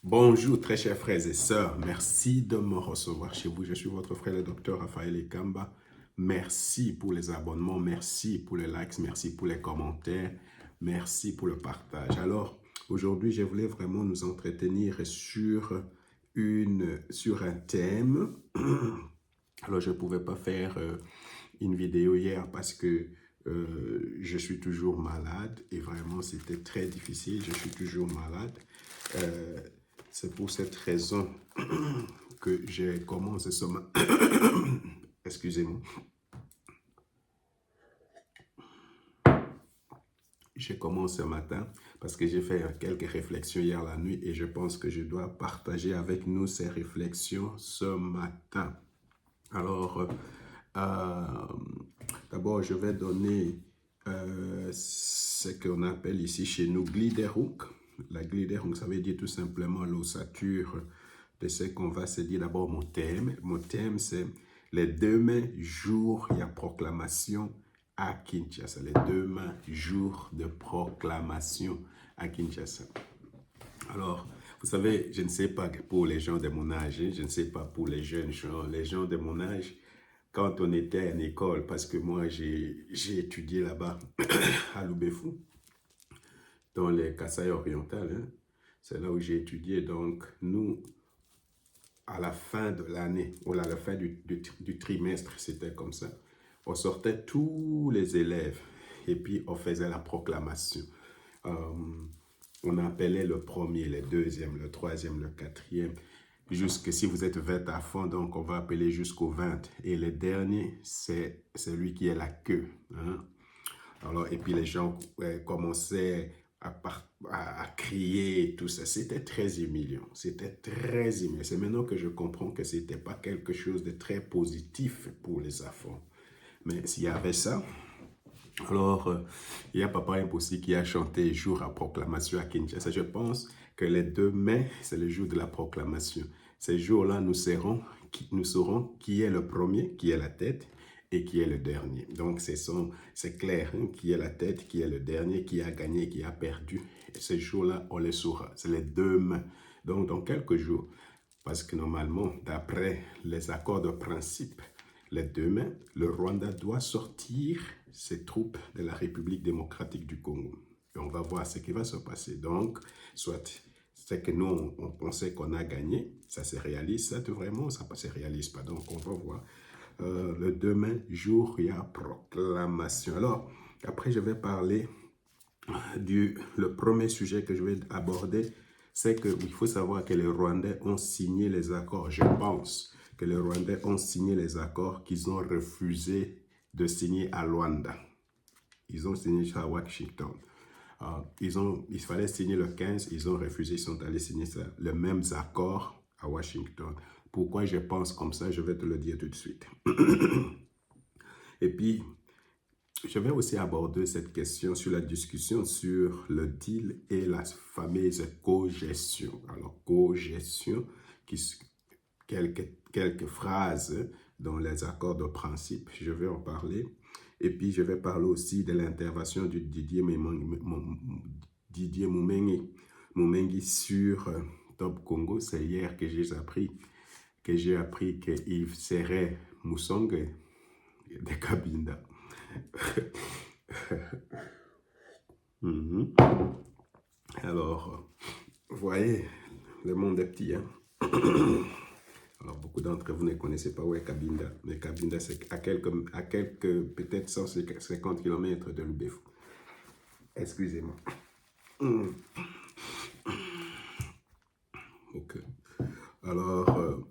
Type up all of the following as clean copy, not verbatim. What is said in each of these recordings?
Bonjour très chers frères et sœurs, merci de me recevoir chez vous. Je suis votre frère le docteur Raphaël Ekamba. Merci pour les abonnements, merci pour les likes, merci pour les commentaires, merci pour le partage. Alors aujourd'hui je voulais vraiment nous entretenir sur un thème. Alors je ne pouvais pas faire une vidéo hier parce que je suis toujours malade et vraiment c'était très difficile, je suis toujours malade. Euh, c'est pour cette raison que j'ai commencé ce matin. Excusez-moi. J'ai commencé ce matin parce que j'ai fait quelques réflexions hier la nuit et je pense que je dois partager avec nous ces réflexions ce matin. Alors, d'abord, je vais donner ce qu'on appelle ici chez nous Gliederung. La Gliederung, ça veut dire tout simplement l'ossature de ce qu'on va se dire. D'abord, mon thème. Mon thème, c'est les demain jours, il y a proclamation à Kinshasa. Les demain jours de proclamation à Kinshasa. Alors, vous savez, je ne sais pas pour les gens de mon âge, je ne sais pas pour les jeunes gens, les gens de mon âge, quand on était en école, parce que moi j'ai étudié là-bas à Loubefou, dans les Kasaï orientales, hein. C'est là où j'ai étudié. Donc, nous, à la fin de l'année, ou à la fin du trimestre, c'était comme ça, on sortait tous les élèves et puis on faisait la proclamation. Euh, on appelait le premier, le deuxième, le troisième, le quatrième. Jusque si vous êtes 20 à fond, donc on va appeler jusqu'au 20. Et le dernier, c'est celui qui est la queue. Hein? Alors, et puis les gens commençaient à crier et tout ça. C'était très humiliant. C'était très humiliant. C'est maintenant que je comprends que ce n'était pas quelque chose de très positif pour les enfants. Mais s'il y avait ça, alors, il y a Papa Impossible qui a chanté jour à proclamation à Kinshasa. Je pense que les 2 mai, c'est le jour de la proclamation. Ces jours-là, nous saurons qui est le premier, qui est la tête et qui est le dernier. Donc, c'est clair, hein, qui est la tête, qui est le dernier, qui a gagné, qui a perdu. Et ces jours-là, on les saura. C'est les 2 mai. Donc, dans quelques jours, parce que normalement, d'après les accords de principe, les 2 mai, le Rwanda doit sortir ses troupes de la République démocratique du Congo. Et on va voir ce qui va se passer. Donc, soit c'est que nous, on pensait qu'on a gagné, ça se réalise, ça vraiment, ça ne se réalise pas. Donc, on va voir. Le 2 mai, jour, il y a proclamation. Alors, après, je vais parler le premier sujet que je vais aborder, c'est qu'il faut savoir que les Rwandais ont signé les accords. Je pense que les Rwandais ont signé les accords qu'ils ont refusé de signer à Luanda. Ils ont signé ça à Washington. Il fallait signer le 15, ils ont refusé, ils sont allés signer ça, les mêmes accords à Washington. Pourquoi je pense comme ça, je vais te le dire tout de suite. Et puis, je vais aussi aborder cette question sur la discussion sur le deal et la fameuse cogestion. Alors, cogestion, quelques phrases dans les accords de principe, je vais en parler. Et puis, je vais parler aussi de l'intervention de Didier Mumengi sur Top Congo. C'est hier que j'ai appris qu'il serait Moussong de Kabinda. Alors, vous voyez, le monde est petit, hein? Alors, beaucoup d'entre vous ne connaissez pas où est Kabinda. Mais Kabinda, c'est à quelques peut-être 150 km de Lubefou. Excusez-moi. Ok. Alors,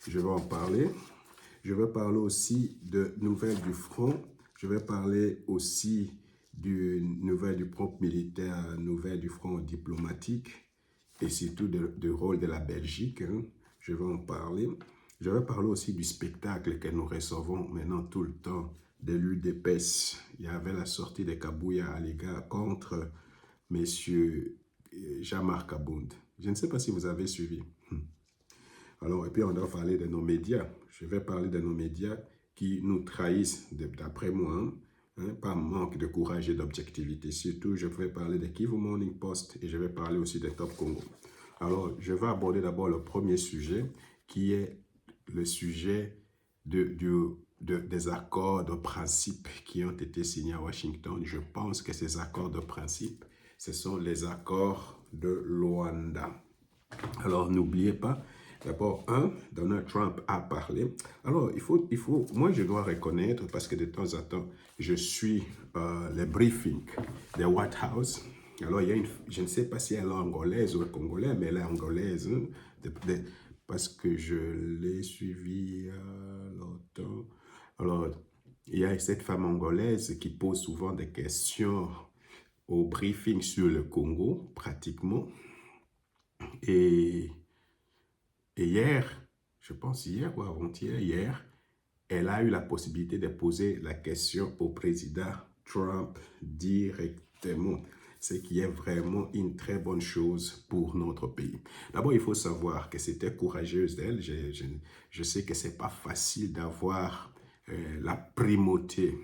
je vais en parler. Je vais parler aussi de nouvelles du front. Je vais parler aussi du nouvelle du front militaire, nouvelle du front diplomatique et surtout du rôle de la Belgique. Hein. Je vais en parler. Je vais parler aussi du spectacle que nous recevons maintenant tout le temps de l'UDPS. Il y avait la sortie de Kabouya Aliga contre M. Jean-Marc Abound. Je ne sais pas si vous avez suivi. Alors, et puis on doit parler de nos médias. Je vais parler de nos médias qui nous trahissent, d'après moi. Hein. hein, par manque de courage et d'objectivité. Surtout, je vais parler de Kivu Morning Post et je vais parler aussi de Top Congo. Alors, je vais aborder d'abord le premier sujet, qui est le sujet des accords de principe qui ont été signés à Washington. Je pense que ces accords de principe, ce sont les accords de Luanda. Alors, n'oubliez pas, d'abord, Donald Trump a parlé. Alors, moi, je dois reconnaître, parce que de temps en temps, je suis les briefings des White House. Alors, je ne sais pas si elle est angolaise ou congolaise, mais elle est angolaise, hein, parce que je l'ai suivie longtemps. Alors, il y a cette femme angolaise qui pose souvent des questions au briefing sur le Congo, pratiquement. Et hier, je pense hier ou avant-hier, elle a eu la possibilité de poser la question au président Trump directement, ce qui est vraiment une très bonne chose pour notre pays. D'abord, il faut savoir que c'était courageuse d'elle. Je sais que ce n'est pas facile d'avoir la primauté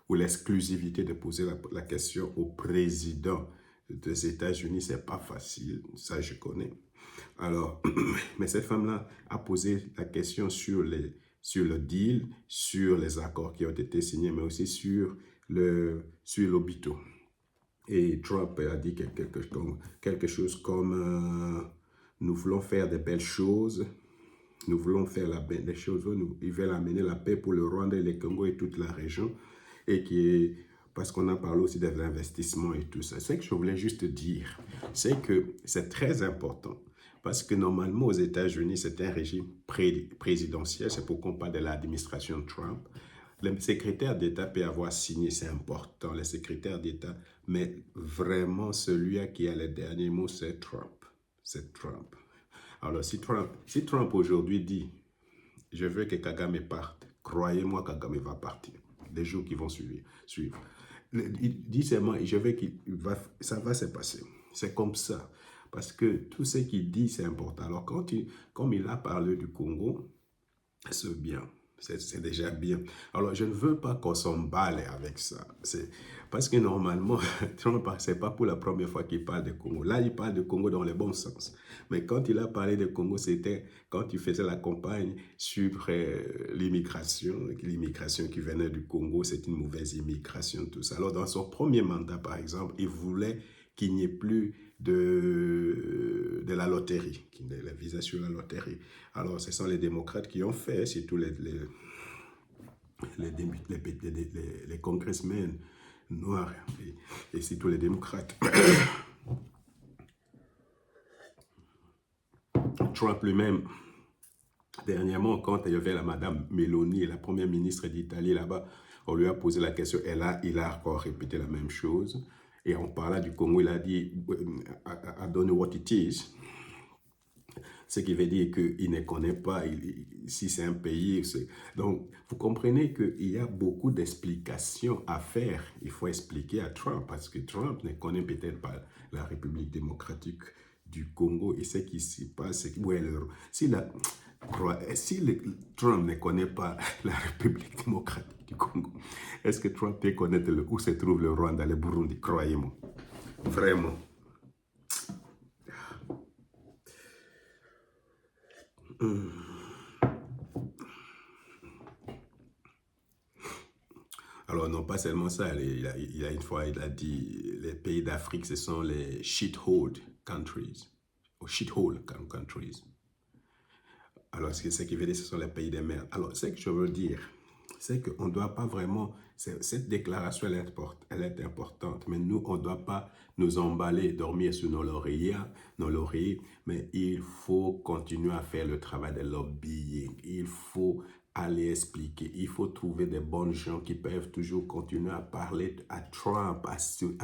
ou l'exclusivité de poser la question au président des États-Unis. Ce n'est pas facile, ça je connais. Alors, mais cette femme-là a posé la question sur le deal, sur les accords qui ont été signés, mais aussi sur l'hôpital. Et Trump a dit quelque chose comme nous voulons faire de belles choses, nous voulons faire des choses, ils veulent amener la paix pour le Rwanda et le Congo et toute la région, et parce qu'on a parlé aussi des investissements et tout ça. Ce que je voulais juste dire, c'est que c'est très important. Parce que normalement, aux États-Unis, c'est un régime présidentiel. C'est pourquoi on parle de l'administration Trump. Le secrétaire d'État peut avoir signé, c'est important, le secrétaire d'État. Mais vraiment, celui qui a le dernier mot, c'est Trump. C'est Trump. Alors, si Trump aujourd'hui dit « Je veux que Kagame parte », croyez-moi, Kagame va partir. Les jours qui vont suivre. Il dit seulement « Je veux ça va se passer ». C'est comme ça. Parce que tout ce qu'il dit, c'est important. Alors, comme il a parlé du Congo, c'est bien. C'est déjà bien. Alors, je ne veux pas qu'on s'emballe avec ça. Parce que normalement, ce n'est pas pour la première fois qu'il parle de Congo. Là, il parle de Congo dans le bon sens. Mais quand il a parlé de Congo, c'était quand il faisait la campagne sur l'immigration qui venait du Congo. C'est une mauvaise immigration, tout ça. Alors, dans son premier mandat, par exemple, il voulait qu'il n'y ait plus de la loterie, la visa sur la loterie. Alors, ce sont les démocrates qui ont fait, surtout les congressmen noirs et surtout les démocrates. Trump lui-même, dernièrement, quand il y avait la madame Meloni, la première ministre d'Italie là-bas, on lui a posé la question, il a encore répété la même chose. Et on parlait du Congo, il a dit « I don't know what it is ». Ce qui veut dire qu'il ne connaît pas si c'est un pays. Donc, vous comprenez qu'il y a beaucoup d'explications à faire. Il faut expliquer à Trump, parce que Trump ne connaît peut-être pas la République démocratique du Congo et ce qui se passe. Si Trump ne connaît pas la République démocratique du Congo, est-ce que Trump peut connaître où se trouve le Rwanda, le Burundi? Croyez-moi. Vraiment. Alors non, pas seulement ça, il y a une fois, il a dit les pays d'Afrique, ce sont les shithole countries, ou shithole countries. Alors, ce qui veut dire, ce sont les pays des mers. Alors, ce que je veux dire, c'est qu'on ne doit pas vraiment, cette déclaration, elle est importante, mais nous, on ne doit pas nous emballer, dormir sur nos lauriers, mais il faut continuer à faire le travail de lobbying. Il faut aller expliquer. Il faut trouver des bonnes gens qui peuvent toujours continuer à parler à Trump, à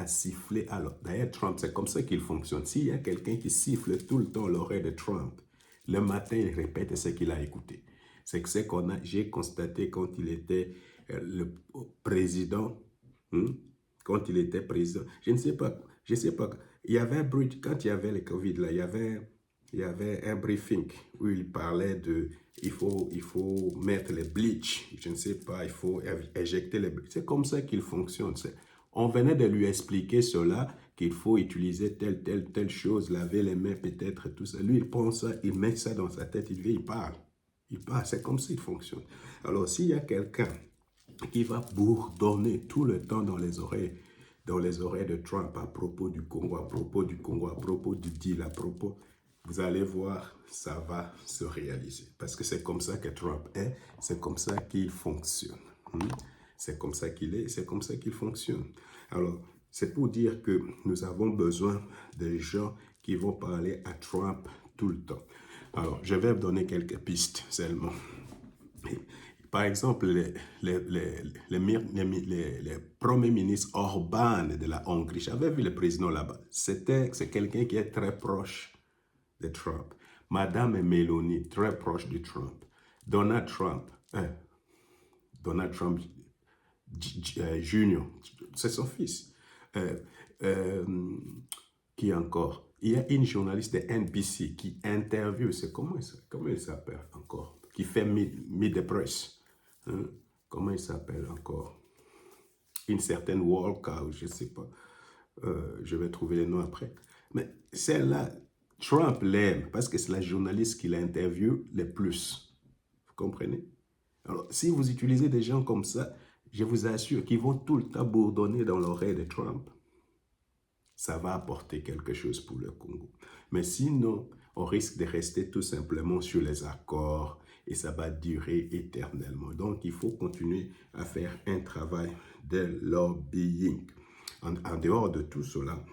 siffler. Alors, d'ailleurs, Trump, c'est comme ça qu'il fonctionne. S'il y a quelqu'un qui siffle tout le temps l'oreille de Trump, le matin, il répète ce qu'il a écouté. C'est ce que j'ai constaté quand il était le président. Quand il était président. Je ne sais pas. Il y avait quand il y avait le Covid, là, il y avait il y avait un briefing où il parlait de, il faut mettre les bleach, je ne sais pas, il faut éjecter les bleach. C'est comme ça qu'il fonctionne. On venait de lui expliquer cela, qu'il faut utiliser telle chose, laver les mains peut-être, tout ça. Lui, il pense ça, il met ça dans sa tête, il vient, il parle. Il parle, c'est comme ça qu'il fonctionne. Alors, s'il y a quelqu'un qui va bourdonner tout le temps dans les oreilles de Trump à propos du Congo, à propos du deal, à propos, vous allez voir, ça va se réaliser. Parce que c'est comme ça que Trump est, c'est comme ça qu'il fonctionne. C'est comme ça qu'il est, c'est comme ça qu'il fonctionne. Alors, c'est pour dire que nous avons besoin de gens qui vont parler à Trump tout le temps. Alors, je vais vous donner quelques pistes seulement. Par exemple, les premiers ministres Orban de la Hongrie, j'avais vu le président là-bas, c'est quelqu'un qui est très proche de Trump. Madame Meloni, très proche de Trump. Donald Trump Junior, c'est son fils. Qui encore? Il y a une journaliste de NBC qui interviewe, comment il s'appelle encore? Qui fait Meet the Press. Comment il s'appelle encore? Une certaine Walker, je ne sais pas. Je vais trouver les noms après. Mais celle-là, Trump l'aime parce que c'est la journaliste qui l'interviewe le plus. Vous comprenez? Alors, si vous utilisez des gens comme ça, je vous assure qu'ils vont tout le temps bourdonner dans l'oreille de Trump. Ça va apporter quelque chose pour le Congo. Mais sinon, on risque de rester tout simplement sur les accords et ça va durer éternellement. Donc, il faut continuer à faire un travail de lobbying. En dehors de tout cela,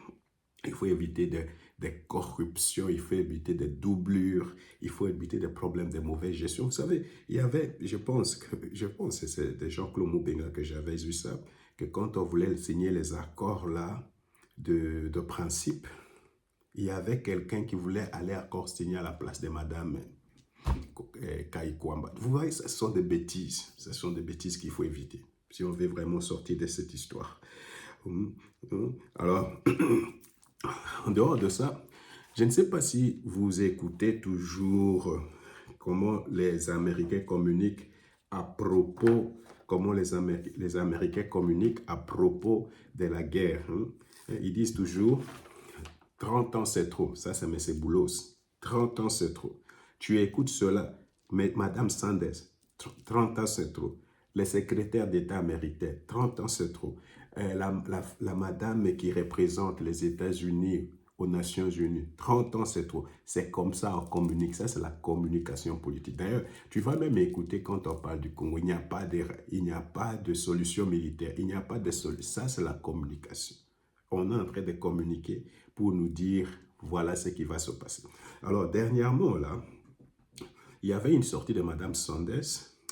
il faut éviter des corruptions, il faut éviter des doublures, il faut éviter des problèmes de mauvaise gestion. Vous savez, il y avait, je pense que c'est de Jean-Claude Moubenga que j'avais vu ça, que quand on voulait signer les accords là, de principe, il y avait quelqu'un qui voulait aller encore signer à la place de Madame Kaikwamba. Vous voyez, ce sont des bêtises. Ce sont des bêtises qu'il faut éviter si on veut vraiment sortir de cette histoire. Alors, en dehors de ça, je ne sais pas si vous écoutez toujours comment les Américains communiquent à propos, comment les Américains communiquent à propos de la guerre. Ils disent toujours, 30 ans c'est trop. Ça, c'est M. Boulos. 30 ans c'est trop. Tu écoutes cela, mais Madame Sanders, 30 ans c'est trop. Les secrétaires d'État américains, 30 ans c'est trop. La madame qui représente les États-Unis aux Nations Unies, 30 ans c'est trop. C'est comme ça on communique. Ça, c'est la communication politique. D'ailleurs, tu vas même écouter quand on parle du Congo. Il n'y a pas de solution militaire. Il n'y a pas de solution. Ça, c'est la communication. On est en train de communiquer pour nous dire, voilà ce qui va se passer. Alors, dernièrement, là, il y avait une sortie de Mme Sanders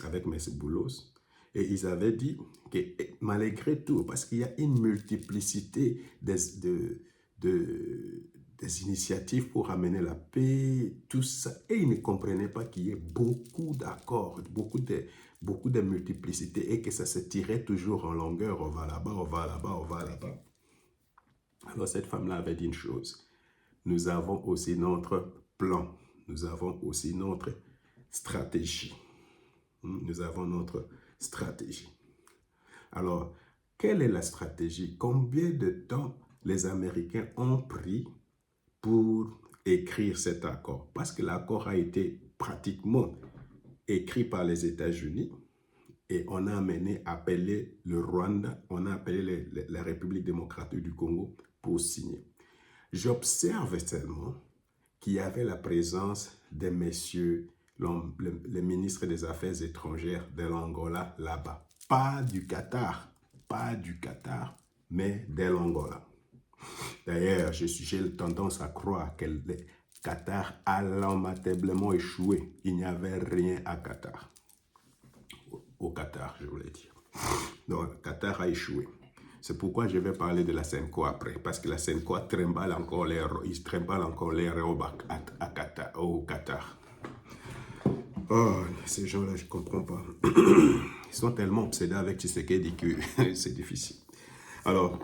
avec M. Boulos, et ils avaient dit que malgré tout, parce qu'il y a une multiplicité des initiatives pour amener la paix, tout ça, et ils ne comprenaient pas qu'il y ait beaucoup d'accords, beaucoup de multiplicité, et que ça se tirait toujours en longueur, on va là-bas, on va là-bas, on va là-bas. Alors cette femme-là avait dit une chose, nous avons aussi notre plan, nous avons aussi notre stratégie. Nous avons notre stratégie. Alors, quelle est la stratégie? Combien de temps les Américains ont pris pour écrire cet accord? Parce que l'accord a été pratiquement écrit par les États-Unis et on a appelé le Rwanda, on a appelé la République démocratique du Congo pour signer. J'observe seulement qu'il y avait la présence de messieurs, le ministre des Affaires étrangères de l'Angola là-bas. Pas du Qatar, mais de l'Angola. D'ailleurs, j'ai tendance à croire que le Qatar a lamentablement échoué. Il n'y avait rien à Qatar. Au Qatar, je voulais dire. Donc, le Qatar a échoué. C'est pourquoi je vais parler de la SENCO après, parce que la SENCO trimballe encore l'air au Qatar. Oh, ces gens-là, je ne comprends pas. Ils sont tellement obsédés avec Tshisekedi que c'est difficile. Alors,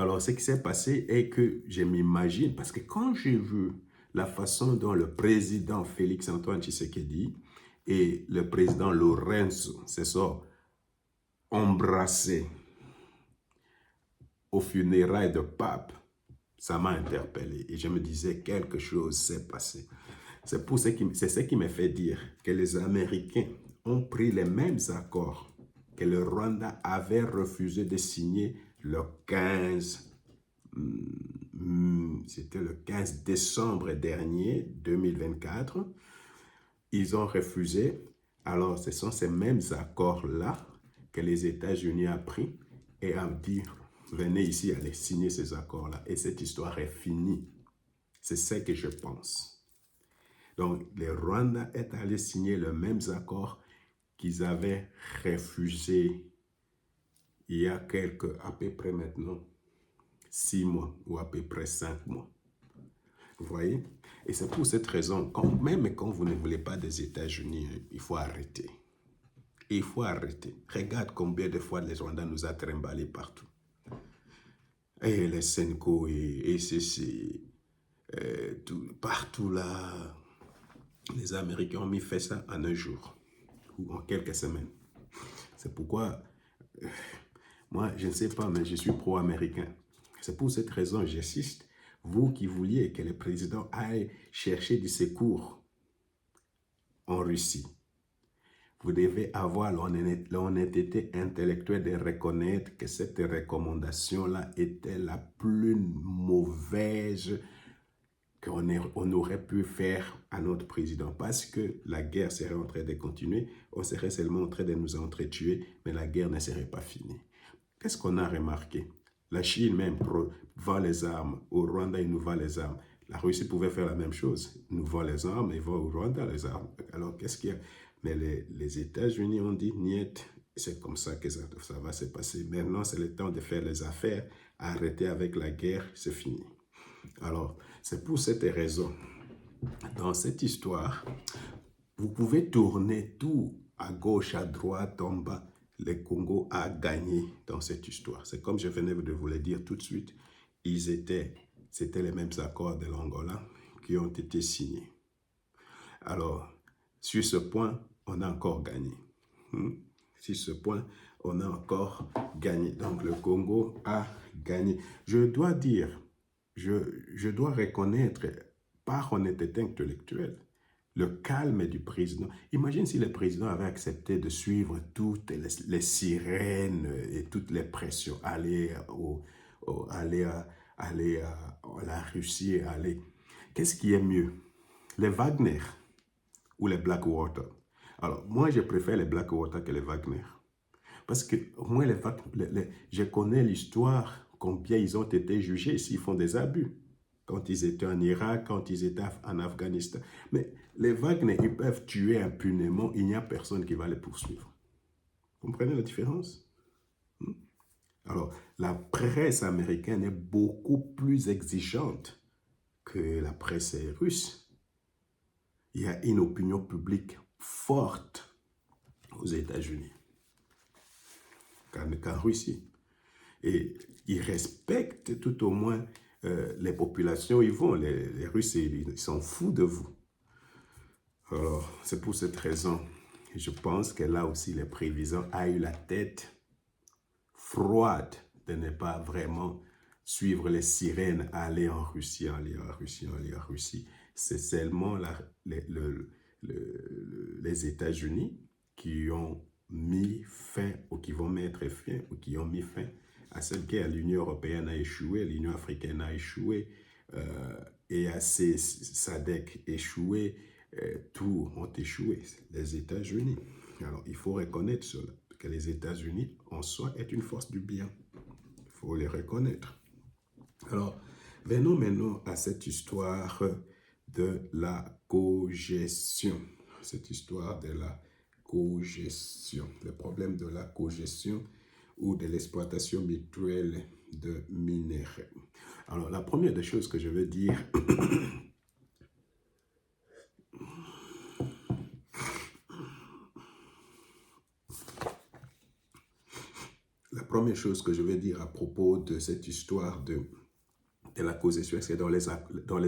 Alors, ce qui s'est passé est que je m'imagine, parce que quand j'ai vu la façon dont le président Félix-Antoine Tshisekedi et le président Lorenzo se sont embrassés aux funérailles de pape, ça m'a interpellé et je me disais quelque chose s'est passé. C'est ce qui me fait dire que les Américains ont pris les mêmes accords que le Rwanda avait refusé de signer le 15, c'était le 15 décembre dernier, 2024. Ils ont refusé. Alors, ce sont ces mêmes accords-là que les États-Unis ont pris et ont dit, venez ici, allez signer ces accords-là. Et cette histoire est finie. C'est ce que je pense. Donc, le Rwanda est allé signer les mêmes accords qu'ils avaient refusés il y a à peu près maintenant, 6 mois ou à peu près 5 mois. Vous voyez? Et c'est pour cette raison, même quand vous ne voulez pas des États-Unis, il faut arrêter. Il faut arrêter. Regarde combien de fois les Rwandais nous a trimballés partout. Et les Senko et ceci, partout là, les Américains ont fait ça en un jour ou en quelques semaines. C'est pourquoi, moi, je ne sais pas, mais je suis pro-américain. C'est pour cette raison, j'insiste, vous qui vouliez que le président aille chercher du secours en Russie, vous devez avoir l'honnêteté intellectuelle de reconnaître que cette recommandation-là était la plus mauvaise qu'on aurait pu faire à notre président. Parce que la guerre serait en train de continuer, on serait seulement en train de nous entretuer, mais la guerre ne serait pas finie. Qu'est-ce qu'on a remarqué? La Chine même vend les armes. Au Rwanda, il nous vend les armes. La Russie pouvait faire la même chose. Ils nous vend les armes, ils vont au Rwanda les armes. Alors, qu'est-ce qu'il y a? Mais les États-Unis ont dit, niet, c'est comme ça que ça va se passer. Maintenant, c'est le temps de faire les affaires. Arrêter avec la guerre, c'est fini. Alors, c'est pour cette raison, dans cette histoire, vous pouvez tourner tout à gauche, à droite, en bas. Le Congo a gagné dans cette histoire. C'est comme je venais de vous le dire tout de suite. C'était les mêmes accords de l'Angola qui ont été signés. Alors, sur ce point, on a encore gagné. Sur ce point, on a encore gagné. Donc, le Congo a gagné. Je dois dire, je dois reconnaître, par honnêteté intellectuelle, le calme du président. Imagine si le président avait accepté de suivre toutes les sirènes et toutes les pressions, aller à la Russie, aller. Qu'est-ce qui est mieux? Les Wagner ou les Blackwater? Alors, moi, je préfère les Blackwater que les Wagner. Parce que moi, je connais l'histoire, combien ils ont été jugés s'ils font des abus. Quand ils étaient en Irak, quand ils étaient en Afghanistan. Mais les Wagner, ils peuvent tuer impunément, il n'y a personne qui va les poursuivre. Vous comprenez la différence? Alors, la presse américaine est beaucoup plus exigeante que la presse russe. Il y a une opinion publique forte aux États-Unis qu'en Russie. Et ils respectent tout au moins les populations. Ils vont, les Russes, ils s'en foutent de vous. Alors, c'est pour cette raison, je pense que là aussi, les préviseurs ont eu la tête froide de ne pas vraiment suivre les sirènes, aller en Russie, aller en Russie, aller en Russie. C'est seulement les États-Unis qui ont mis fin, ou qui vont mettre fin, ou qui ont mis fin à cette guerre. L'Union européenne a échoué, l'Union africaine a échoué, EAC, SADC échoué, tous ont échoué, les États-Unis. Alors, il faut reconnaître cela, que les États-Unis, en soi, est une force du bien. Il faut les reconnaître. Alors, venons maintenant à cette histoire de la cogestion. Cette histoire de la cogestion, le problème de la cogestion ou de l'exploitation mutuelle de minerais. Alors, la première des choses que je veux dire, première chose que je vais dire à propos de cette histoire de la cause de Suez, c'est dans les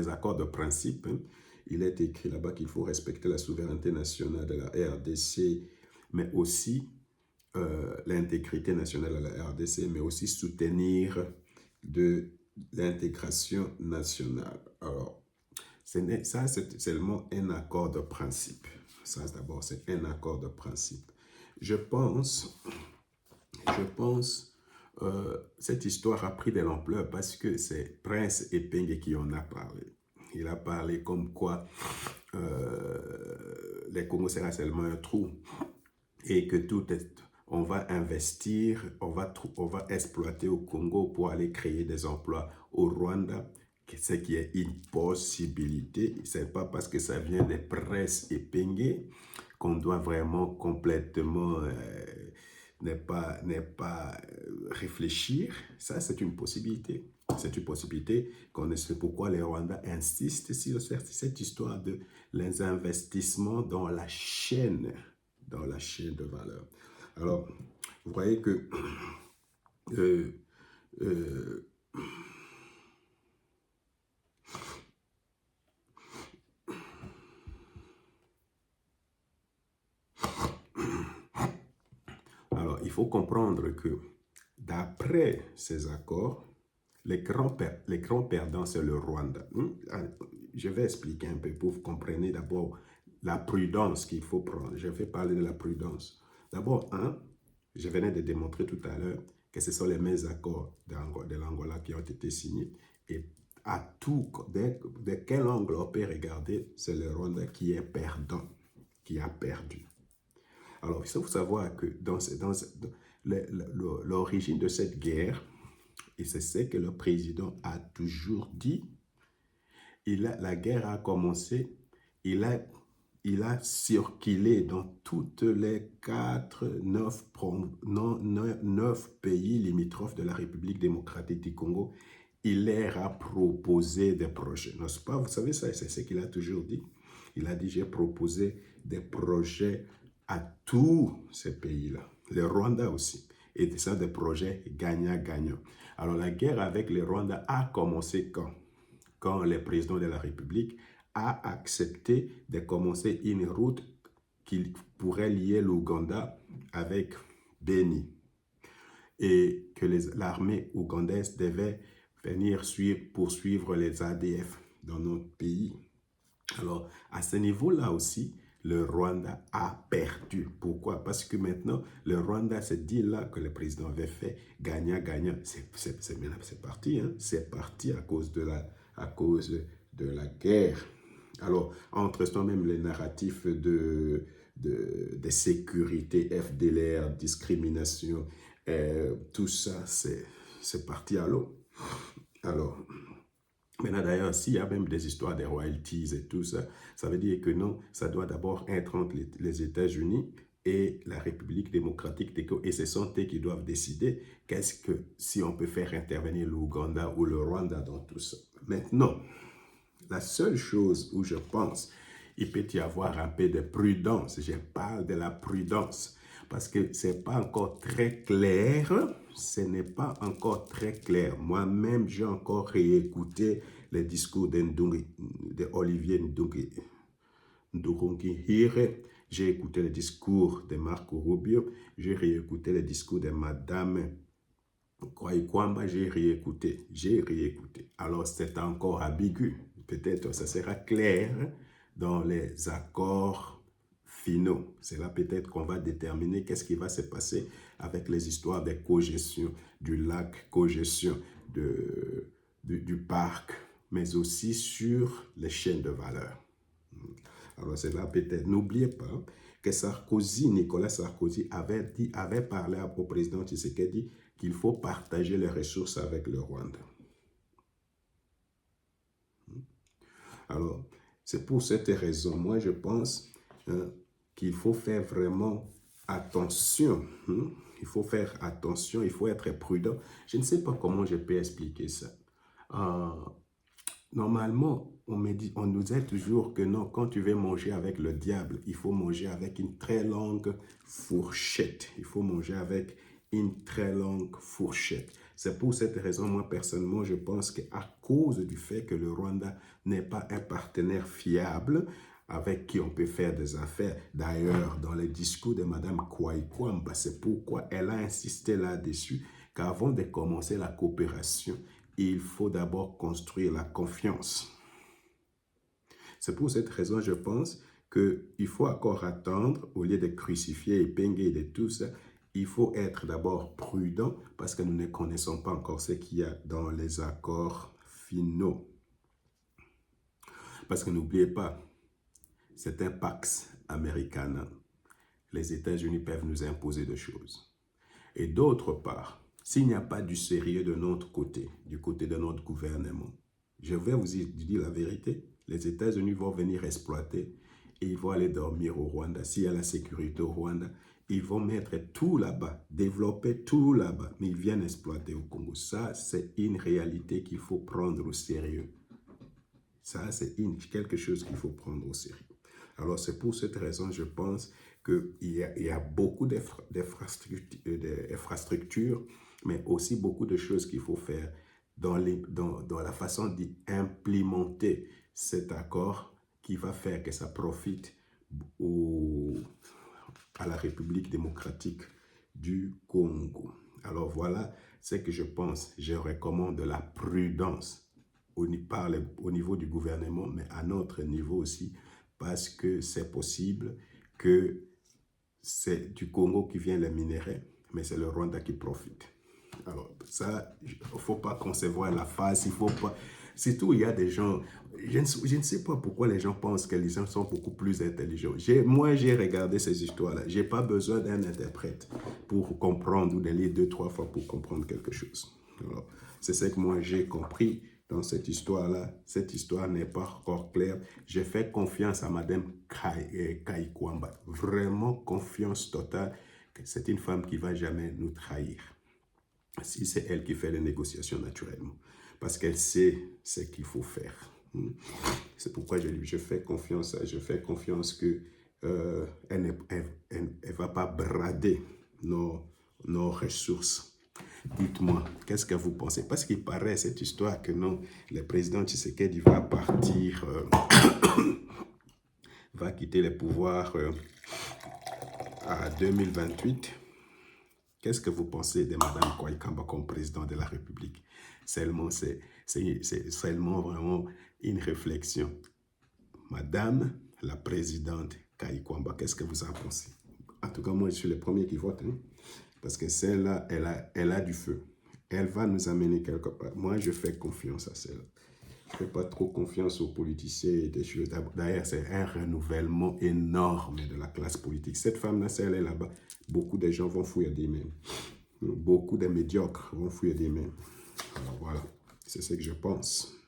accords de principe, hein, il est écrit là-bas qu'il faut respecter la souveraineté nationale de la RDC, mais aussi l'intégrité nationale de la RDC, mais aussi soutenir de l'intégration nationale. Alors, ça, c'est seulement un accord de principe. Ça, d'abord, c'est un accord de principe. Je pense, cette histoire a pris de l'ampleur parce que c'est Prince Epenge qui en a parlé. Il a parlé comme quoi les Congo sera seulement un trou et que tout est, on va investir, on va exploiter au Congo pour aller créer des emplois au Rwanda, ce qui est une possibilité. Ce n'est pas parce que ça vient des Prince Epenge qu'on doit vraiment complètement n'est pas réfléchir. Ça, c'est une possibilité. C'est une possibilité qu'on sait pourquoi les Rwandais insistent sur cette histoire de les investissements dans la chaîne de valeur. Alors, vous voyez que alors, il faut comprendre que d'après ces accords, les grands perdants, c'est le Rwanda. Je vais expliquer un peu pour que vous compreniez d'abord la prudence qu'il faut prendre. Je vais parler de la prudence. D'abord, je venais de démontrer tout à l'heure que ce sont les mêmes accords de l'Angola qui ont été signés. Et de quel angle on peut regarder, c'est le Rwanda qui est perdant, qui a perdu. Alors, il faut savoir que dans l'origine de cette guerre, et c'est ce que le président a toujours dit, la guerre a commencé, il a circulé dans toutes les 9 pays limitrophes de la République démocratique du Congo. Il leur a proposé des projets, n'est-ce pas? Vous savez ça, c'est ce qu'il a toujours dit. Il a dit, j'ai proposé des projets à tous ces pays-là, le Rwanda aussi. Et ce sont des projets gagnant-gagnant. Alors la guerre avec le Rwanda a commencé quand le président de la République a accepté de commencer une route qui pourrait lier l'Ouganda avec Beni. Et que l'armée ougandaise devait venir poursuivre les ADF dans notre pays. Alors, à ce niveau-là aussi, le Rwanda a perdu. Pourquoi? Parce que maintenant, le Rwanda, ce deal-là que le président avait fait, gagnant-gagnant, c'est parti. Hein? C'est parti à cause de la guerre. Alors, entre soi-même les narratifs de sécurité, FDLR, discrimination, tout ça, c'est parti à l'eau. Alors, maintenant, d'ailleurs, s'il y a même des histoires des royalties et tout ça, ça veut dire que non, ça doit d'abord être entre les États-Unis et la République démocratique du Congo. Et ce sont eux qui doivent décider si on peut faire intervenir l'Ouganda ou le Rwanda dans tout ça. Maintenant, la seule chose où je pense il peut y avoir un peu de prudence, je parle de la prudence, parce que ce n'est pas encore très clair, ce n'est pas encore très clair. Moi-même, j'ai encore réécouté les discours d'Olivier Nduhungirehe, j'ai écouté le discours de Marco Rubio, j'ai réécouté le discours de Madame Kwaikwamba, j'ai réécouté. Alors, c'est encore ambigu. Peut-être ça sera clair dans les accords finaux. C'est là peut-être qu'on va déterminer qu'est-ce qui va se passer avec les histoires des cogestions, du lac, cogestion du parc, mais aussi sur les chaînes de valeur. Alors c'est là peut-être, n'oubliez pas que Nicolas Sarkozy avait parlé au président Tshisekedi qu'il faut partager les ressources avec le Rwanda. Alors, c'est pour cette raison, moi je pense qu'il faut faire vraiment attention. Il faut faire attention, il faut être prudent. Je ne sais pas comment je peux expliquer ça. Normalement, on nous dit toujours que non, quand tu veux manger avec le diable, il faut manger avec une très longue fourchette. Il faut manger avec une très longue fourchette. C'est pour cette raison, moi personnellement, je pense qu'à cause du fait que le Rwanda n'est pas un partenaire fiable avec qui on peut faire des affaires. D'ailleurs, dans les discours de Mme Kwaikwamba, c'est pourquoi elle a insisté là-dessus, qu'avant de commencer la coopération, il faut d'abord construire la confiance. C'est pour cette raison, je pense, qu'il faut encore attendre, au lieu de crucifier et pinguer de tout ça, il faut être d'abord prudent parce que nous ne connaissons pas encore ce qu'il y a dans les accords finaux. Parce que n'oubliez pas, c'est un Pax Americana. Les États-Unis peuvent nous imposer des choses. Et d'autre part, s'il n'y a pas du sérieux de notre côté, du côté de notre gouvernement, je vais vous dire la vérité, les États-Unis vont venir exploiter et ils vont aller dormir au Rwanda. S'il y a la sécurité au Rwanda, ils vont mettre tout là-bas, développer tout là-bas, mais ils viennent exploiter au Congo. Ça, c'est une réalité qu'il faut prendre au sérieux. Ça, c'est quelque chose qu'il faut prendre au sérieux. Alors, c'est pour cette raison, je pense qu'il y a beaucoup d'infrastructures, mais aussi beaucoup de choses qu'il faut faire dans la façon d'implémenter cet accord qui va faire que ça profite à la République démocratique du Congo. Alors voilà ce que je pense. Je recommande la prudence au niveau du gouvernement, mais à notre niveau aussi, parce que c'est possible que c'est du Congo qui vient les minéraux, mais c'est le Rwanda qui profite. Alors ça, il ne faut pas concevoir la face, il faut pas... Surtout, il y a des gens, je ne sais pas pourquoi les gens pensent que les gens sont beaucoup plus intelligents. Moi, j'ai regardé ces histoires-là. Je n'ai pas besoin d'un interprète pour comprendre ou de lire 2-3 fois pour comprendre quelque chose. C'est ce que moi, j'ai compris dans cette histoire-là. Cette histoire n'est pas encore claire. J'ai fait confiance à Mme Kwaikwamba. Vraiment confiance totale que c'est une femme qui ne va jamais nous trahir. Si c'est elle qui fait les négociations naturellement. Parce qu'elle sait ce qu'il faut faire. C'est pourquoi je fais confiance que elle ne va pas brader nos ressources. Dites-moi, qu'est-ce que vous pensez? Parce qu'il paraît cette histoire que non, le président Tshisekedi va partir, va quitter le pouvoir à 2028. Qu'est-ce que vous pensez de Mme Kwaikwamba comme président de la République? Seulement, c'est seulement vraiment une réflexion. Madame la présidente Kwaikwamba, qu'est-ce que vous en pensez? En tout cas, moi, je suis le premier qui vote. Parce que celle-là, elle a du feu. Elle va nous amener quelque part. Moi, je fais confiance à celle-là. Je ne fais pas trop confiance aux politiciens et des choses. D'ailleurs, c'est un renouvellement énorme de la classe politique. Cette femme-là, si elle est là-bas, beaucoup de gens vont fouiller des mains. Beaucoup de médiocres vont fouiller des mains. Alors voilà, c'est ce que je pense.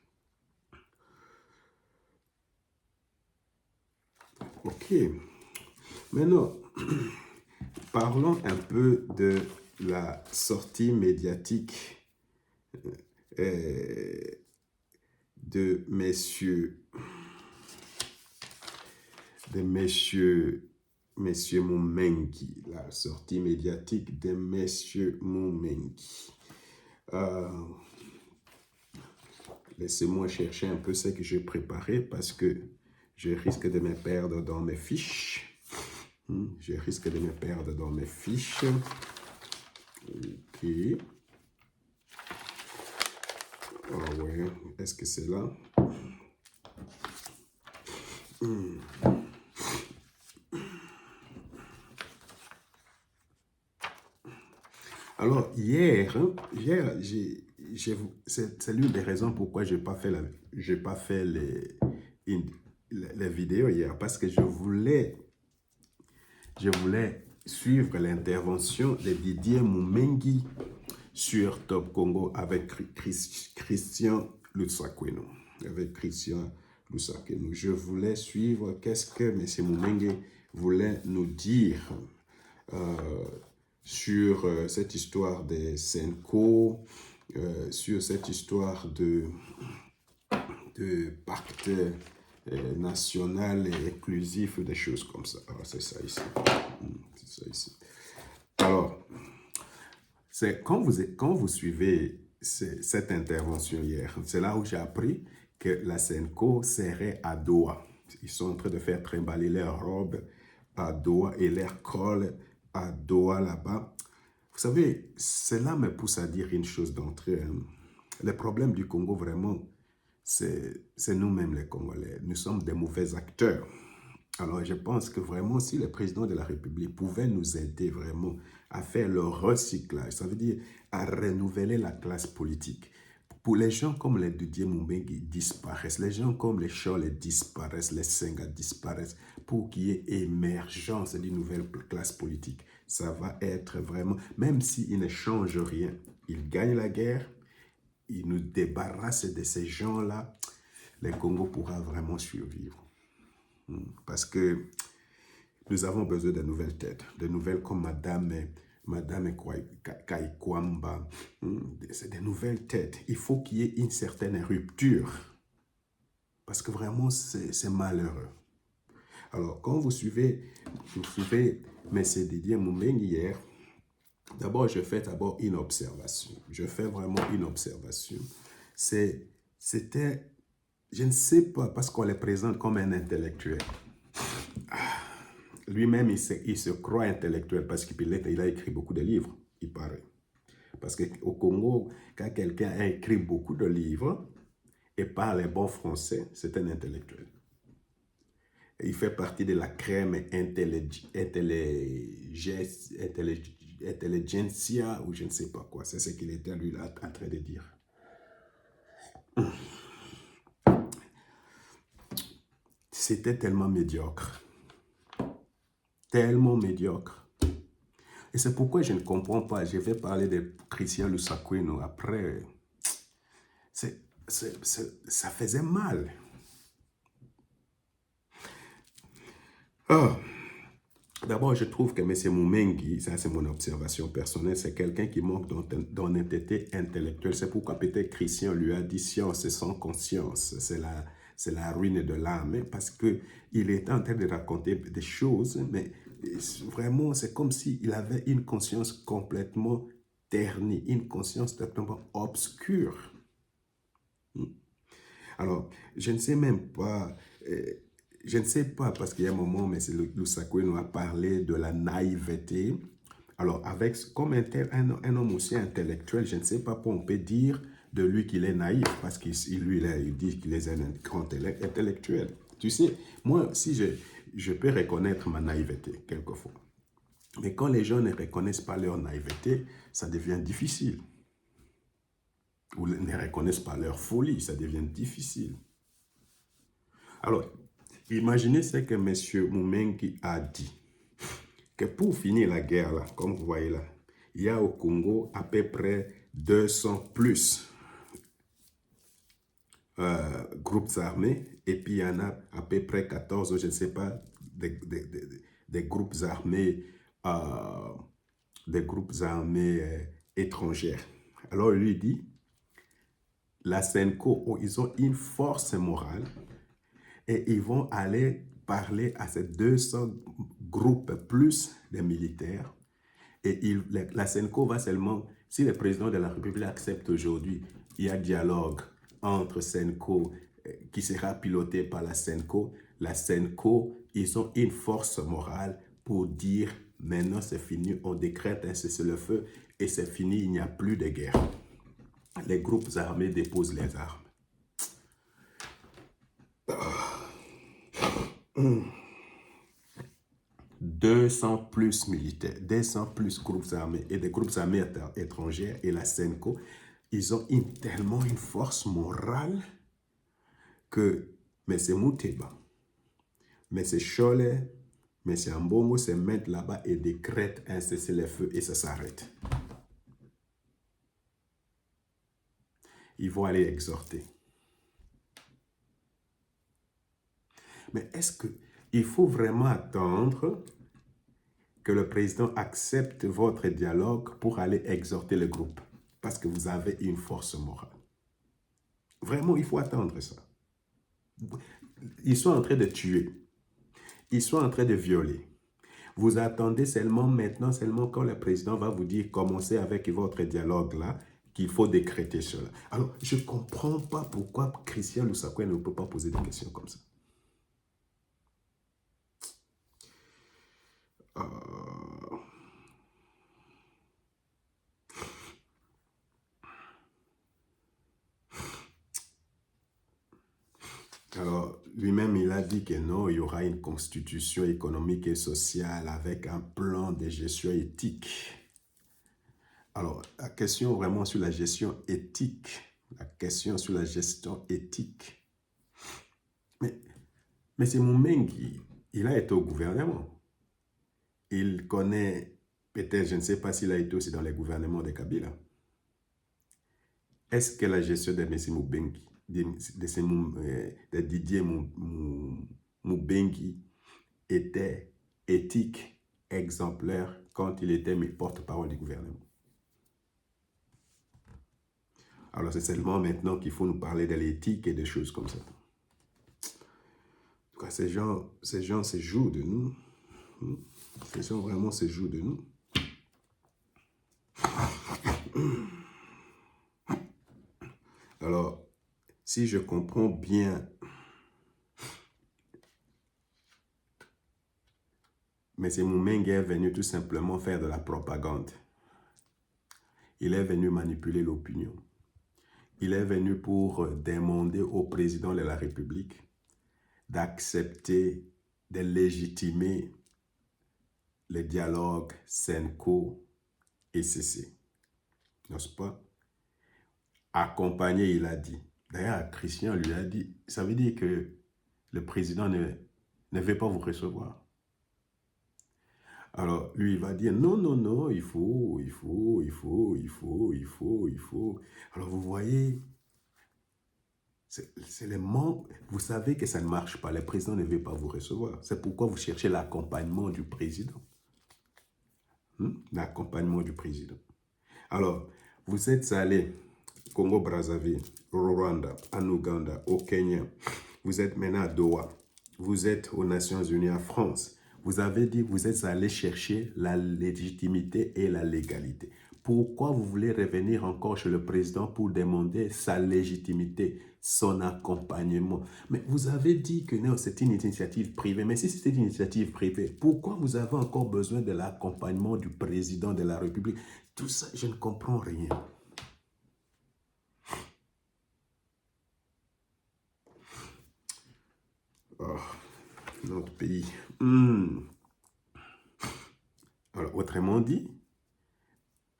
Ok. Maintenant, parlons un peu de la sortie médiatique de messieurs Moumengi, la sortie médiatique de messieurs Moumengi. Laissez-moi chercher un peu ce que j'ai préparé parce que je risque de me perdre dans mes fiches. Je risque de me perdre dans mes fiches. Ok. Ah ouais, est-ce que c'est là? Alors, hier c'est l'une des raisons pourquoi je n'ai pas fait les vidéos hier, parce que je voulais suivre l'intervention de Didier Moumengi sur Top Congo avec Christian Lusakweno. Je voulais suivre qu'est-ce que M. Moumengi voulait nous dire sur cette histoire des Senko, sur cette histoire de pacte national et inclusif, des choses comme ça. Alors, c'est ça ici. C'est ça ici. Alors, C'est quand vous suivez cette intervention hier, c'est là où j'ai appris que la Senco serait à Doha. Ils sont en train de faire trimballer leurs robes à Doha et leurs cols à Doha là-bas. Vous savez, cela me pousse à dire une chose d'entrée. Le problème du Congo, vraiment, c'est nous-mêmes les Congolais. Nous sommes des mauvais acteurs. Alors, je pense que vraiment, si le président de la République pouvait nous aider vraiment à faire le recyclage, ça veut dire à renouveler la classe politique. Pour les gens comme les Didier Moumbengui disparaissent, les gens comme les Cholet disparaissent, les Senghor disparaissent, pour qu'il y ait émergence d'une nouvelle classe politique. Ça va être vraiment, même s'ils ne changent rien, ils gagnent la guerre, ils nous débarrassent de ces gens-là, le Congo pourra vraiment survivre. Parce que nous avons besoin de nouvelles têtes, de nouvelles comme Madame Kaikwamba. C'est des nouvelles têtes. Il faut qu'il y ait une certaine rupture. Parce que vraiment, c'est malheureux. Alors, quand vous suivez M. Didier Moumbengui hier, d'abord, je fais une observation. Je fais vraiment une observation. C'était, je ne sais pas, parce qu'on le présente comme un intellectuel. Lui-même, il se croit intellectuel parce qu'il a écrit beaucoup de livres, il paraît. Parce qu'au Congo, quand quelqu'un a écrit beaucoup de livres et parle bon français, c'est un intellectuel. Et il fait partie de la crème intelligentsia ou je ne sais pas quoi. C'est ce qu'il était lui là en train de dire. C'était tellement médiocre. Tellement médiocre. Et c'est pourquoi je ne comprends pas. Je vais parler de Christian Lusakweno après. Ça faisait mal. Oh. D'abord, je trouve que M. Moumbengui, ça c'est mon observation personnelle, c'est quelqu'un qui manque d'honnêteté intellectuelle. C'est pourquoi peut-être Christian lui a dit science sans conscience. C'est la ruine de l'âme, parce qu'il est en train de raconter des choses, mais vraiment, c'est comme s'il avait une conscience complètement ternie, une conscience totalement obscure. Alors, je ne sais même pas, parce qu'il y a un moment, mais Lusakweno a parlé de la naïveté. Alors, comme un homme aussi intellectuel, je ne sais pas pourquoi on peut dire de lui qu'il est naïf, parce qu'il il dit qu'il est un grand intellectuel. Tu sais, moi, si je peux reconnaître ma naïveté, quelquefois. Mais quand les gens ne reconnaissent pas leur naïveté, ça devient difficile. Ou ne reconnaissent pas leur folie, ça devient difficile. Alors, imaginez ce que M. Moumbengui a dit, que pour finir la guerre, là, comme vous voyez là, il y a au Congo à peu près 200 plus groupes armés, et puis il y en a à peu près 14, je ne sais pas, des groupes armés, étrangères. Alors, lui dit, la Senco, ils ont une force morale, et ils vont aller parler à ces 200 groupes plus de militaires. Et la Senco va seulement, si le président de la République accepte aujourd'hui, il y a dialogue entre Senco qui sera piloté par la Senco. La Senco, ils ont une force morale pour dire maintenant c'est fini, on décrète un cessez-le-feu et c'est fini, il n'y a plus de guerre. Les groupes armés déposent les armes. 200 plus militaires, 200 plus groupes armés et des groupes armés étrangers et la Senco, ils ont tellement une force morale que M. Mouteba, M. Cholet, M. Ambongo se mettent là-bas et décrètent un cessez-le-feu et ça s'arrête. Ils vont aller exhorter. Mais est-ce qu'il faut vraiment attendre que le président accepte votre dialogue pour aller exhorter le groupe? Parce que vous avez une force morale. Vraiment, il faut attendre ça. Ils sont en train de tuer. Ils sont en train de violer. Vous attendez seulement maintenant, seulement quand le président va vous dire, commencez avec votre dialogue là, qu'il faut décréter cela. Alors, je ne comprends pas pourquoi Christian Lusakwe ne peut pas poser des questions comme ça. Alors, lui-même, il a dit que non, il y aura une constitution économique et sociale avec un plan de gestion éthique. Alors, la question vraiment sur la gestion éthique, mais c'est Moumengi, il a été au gouvernement. Il connaît, peut-être, je ne sais pas s'il a été aussi dans les gouvernements de Kabila. Est-ce que la gestion de M. Moubengi, de Didier Moubengi était éthique, exemplaire quand il était porte-parole du gouvernement? Alors c'est seulement maintenant qu'il faut nous parler de l'éthique et des choses comme ça. En tout cas, ces gens se jouent de nous. Ces gens vraiment se jouent de nous. Alors, si je comprends bien, M. Moumengi est venu tout simplement faire de la propagande. Il est venu manipuler l'opinion. Il est venu pour demander au président de la République d'accepter, de légitimer le dialogue Senko et CC. N'est-ce pas? Accompagné, il a dit. D'ailleurs, Christian lui a dit, ça veut dire que le président ne veut pas vous recevoir. Alors, lui, il va dire, non, non, non, il faut. Alors, vous voyez, c'est les manques. Vous savez que ça ne marche pas. Le président ne veut pas vous recevoir. C'est pourquoi vous cherchez l'accompagnement du président. L'accompagnement du président. Alors, vous êtes allé Congo-Brazzaville, au Rwanda, en Ouganda, au Kenya. Vous êtes maintenant à Doha. Vous êtes aux Nations Unies, en France. Vous avez dit que vous êtes allé chercher la légitimité et la légalité. Pourquoi vous voulez revenir encore chez le président pour demander sa légitimité, son accompagnement? Mais vous avez dit que non, c'est une initiative privée. Mais si c'est une initiative privée, pourquoi vous avez encore besoin de l'accompagnement du président de la République? Tout ça, je ne comprends rien. Oh, notre pays. Alors, autrement dit,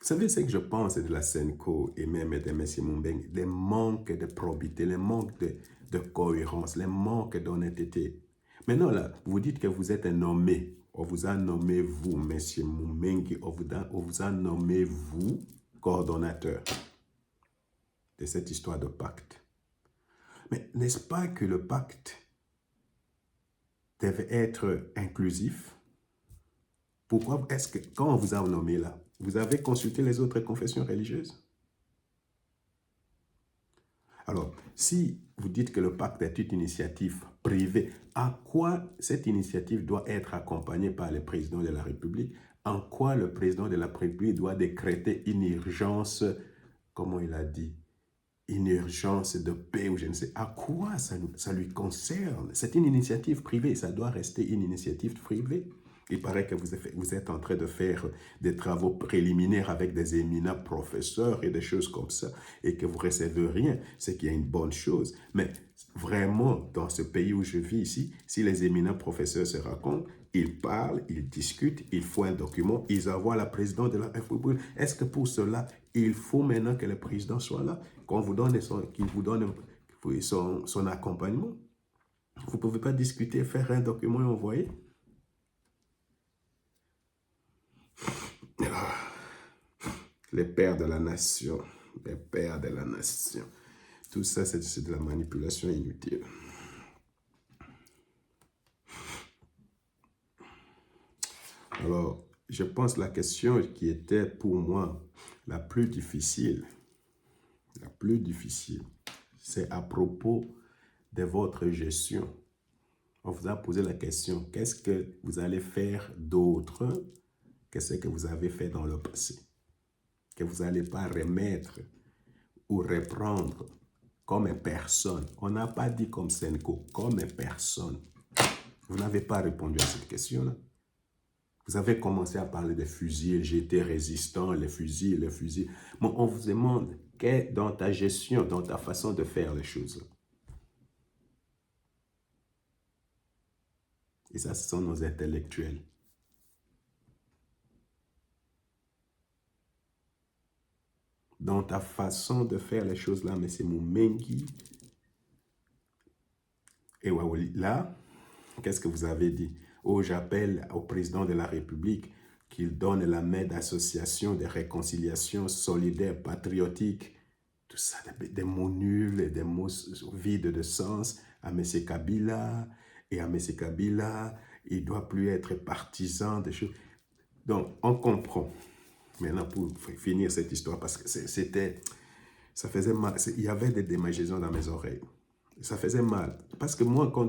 vous savez ce que je pense de la Senko et même de M. Moubengi? Les manques de probité, les manques de cohérence, les manques d'honnêteté. Maintenant, là, vous dites que vous êtes un nommé. On vous a nommé, vous, M. Moubengi, on vous a nommé, vous, coordonnateur de cette histoire de pacte. Mais n'est-ce pas que le pacte devait être inclusif? Pourquoi est-ce que, quand on vous a nommé là, vous avez consulté les autres confessions religieuses? Alors, si vous dites que le pacte est une initiative privée, à quoi cette initiative doit être accompagnée par le président de la République? En quoi le président de la République doit décréter une urgence, comment il a dit, une urgence de paix ou je ne sais, à quoi ça lui concerne? C'est une initiative privée, ça doit rester une initiative privée. Il paraît que vous êtes en train de faire des travaux préliminaires avec des éminents professeurs et des choses comme ça, et que vous ne recevez rien, c'est qu'il y a une bonne chose. Mais vraiment, dans ce pays où je vis ici, si les éminents professeurs se rencontrent, ils parlent, ils discutent, ils font un document, ils envoient la présidente de la République. Est-ce que pour cela, il faut maintenant que le président soit là, qu'il vous donne son accompagnement? Vous ne pouvez pas discuter, faire un document et envoyer? Les pères de la nation, les pères de la nation. Tout ça, c'est de la manipulation inutile. Alors, je pense que la question qui était pour moi la plus difficile, c'est à propos de votre gestion On vous a posé la question, qu'est-ce que vous allez faire d'autre que ce que vous avez fait dans le passé? Que vous n'allez pas remettre ou reprendre comme personne. On n'a pas dit comme Senko, comme personne. Vous n'avez pas répondu à cette question-là. Vous avez commencé à parler des fusils, j'étais résistant, les fusils. Mais on vous demande, qu'est dans ta gestion, dans ta façon de faire les choses? Et ça, ce sont nos intellectuels. Dans ta façon de faire les choses là, mais c'est Moumengi. Et là, qu'est-ce que vous avez dit? Oh, j'appelle au président de la République qu'il donne la main d'association, de réconciliation solidaire, patriotique, tout ça, des mots nuls et des mots vides de sens à M. Kabila. Et à M. Kabila, il ne doit plus être partisan des choses. Donc, on comprend. Maintenant, pour finir cette histoire, parce que ça faisait mal, il y avait des démangeaisons dans mes oreilles. Ça faisait mal. Parce que moi, quand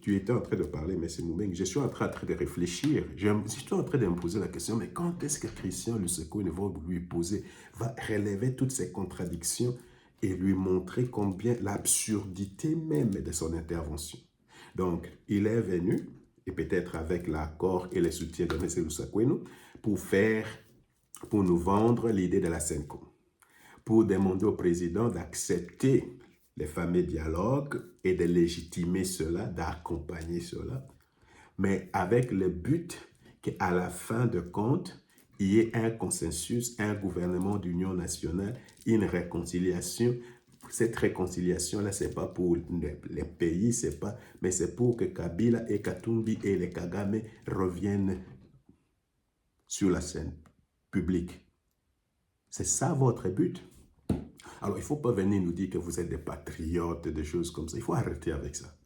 tu étais en train de parler, M. Moumeng, je suis en train de réfléchir. Je suis en train de me poser la question, mais quand est-ce que Christian Luseko va relever toutes ces contradictions et lui montrer combien l'absurdité même de son intervention. Donc, il est venu, et peut-être avec l'accord et le soutien de M. Luseko, pour nous vendre l'idée de la Senko, pour demander au président d'accepter les fameux dialogues et de légitimer cela, d'accompagner cela, mais avec le but qu'à la fin de compte, il y ait un consensus, un gouvernement d'union nationale, une réconciliation. Cette réconciliation-là, ce n'est pas pour les pays, mais c'est pour que Kabila et Katumbi et les Kagame reviennent sur la scène publique. C'est ça votre but. Alors, il ne faut pas venir nous dire que vous êtes des patriotes, des choses comme ça. Il faut arrêter avec ça.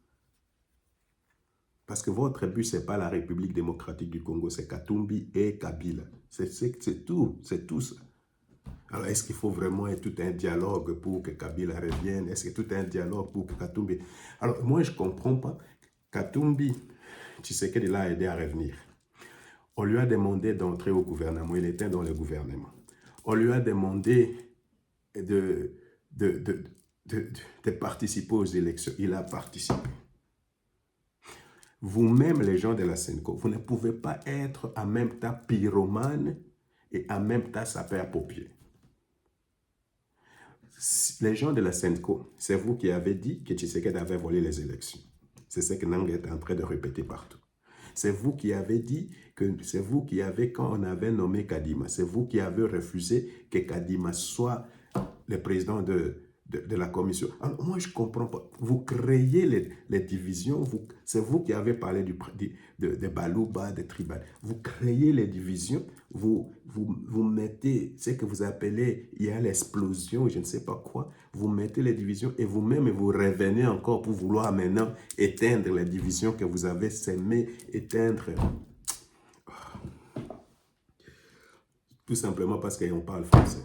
Parce que votre but, ce n'est pas la République démocratique du Congo, c'est Katumbi et Kabila. C'est tout ça. Alors, est-ce qu'il faut vraiment tout un dialogue pour que Kabila revienne? Est-ce que tout un dialogue pour que Katumbi... Alors, moi, je ne comprends pas. Katumbi, Tshisekedi l'a aidé à revenir. On lui a demandé d'entrer au gouvernement. Il était dans le gouvernement. On lui a demandé de participer aux élections. Il a participé. Vous-même, les gens de la Senko, vous ne pouvez pas être en même temps pyromane et en même temps sapeur-pompier. Les gens de la Senko, c'est vous qui avez dit que Tshisekedi avait volé les élections. C'est ce que Nang est en train de répéter partout. C'est vous qui avez dit que c'est vous qui avez, quand on avait nommé Kadima, c'est vous qui avez refusé que Kadima soit le président de la commission. Alors, moi, je ne comprends pas. Vous créez les divisions. C'est vous qui avez parlé de Balouba, de Tribal. Vous créez les divisions. Vous mettez ce que vous appelez, il y a l'explosion, je ne sais pas quoi. Vous mettez les divisions et vous-même, vous revenez encore pour vouloir maintenant éteindre les divisions que vous avez sémées, éteindre. Tout simplement parce qu'on parle français.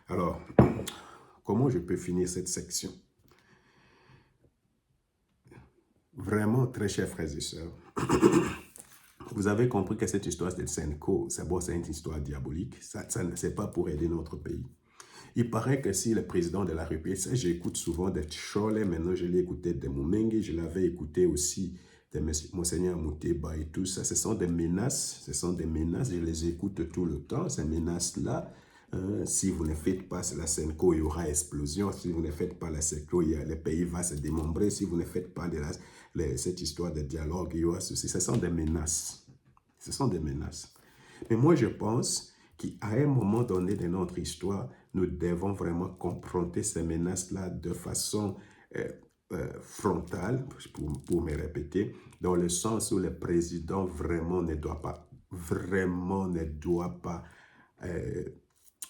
Alors, comment je peux finir cette section? Vraiment, très chers frères et sœurs, vous avez compris que cette histoire de Senko, c'est une histoire diabolique. Ça n'est pas pour aider notre pays. Il paraît que si le président de la République, ça j'écoute souvent des Tchole, maintenant je l'ai écouté de Moumengi, je l'avais écouté aussi de Monseigneur Mouteba et tout ça, ce sont des menaces, je les écoute tout le temps, ces menaces-là. Si vous ne faites pas la Senko, il y aura explosion. Si vous ne faites pas la Senko, le pays va se démembrer. Si vous ne faites pas cette histoire de dialogue, il y aura ceci. Ce sont des menaces. Ce sont des menaces. Mais moi, je pense qu'à un moment donné de notre histoire, nous devons vraiment confronter ces menaces-là de façon frontale, pour me répéter, dans le sens où le président vraiment ne doit pas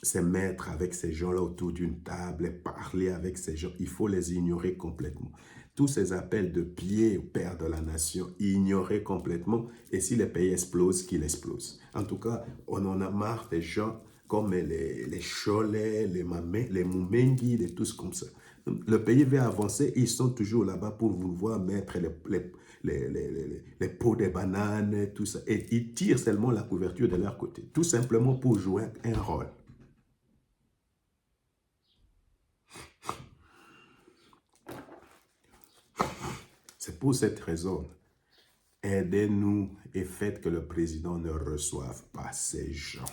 se mettre avec ces gens-là autour d'une table et parler avec ces gens. Il faut les ignorer complètement. Tous ces appels de pied au père de la nation, ignorer complètement. Et si le pays explose, qu'il explose. En tout cas, on en a marre des gens comme les Cholais, les Mumengi, des tous comme ça. Le pays va avancer, ils sont toujours là-bas pour vouloir mettre les pots de bananes, tout ça. Et ils tirent seulement la couverture de leur côté, tout simplement pour jouer un rôle. C'est pour cette raison, aidez-nous et faites que le président ne reçoive pas ces gens.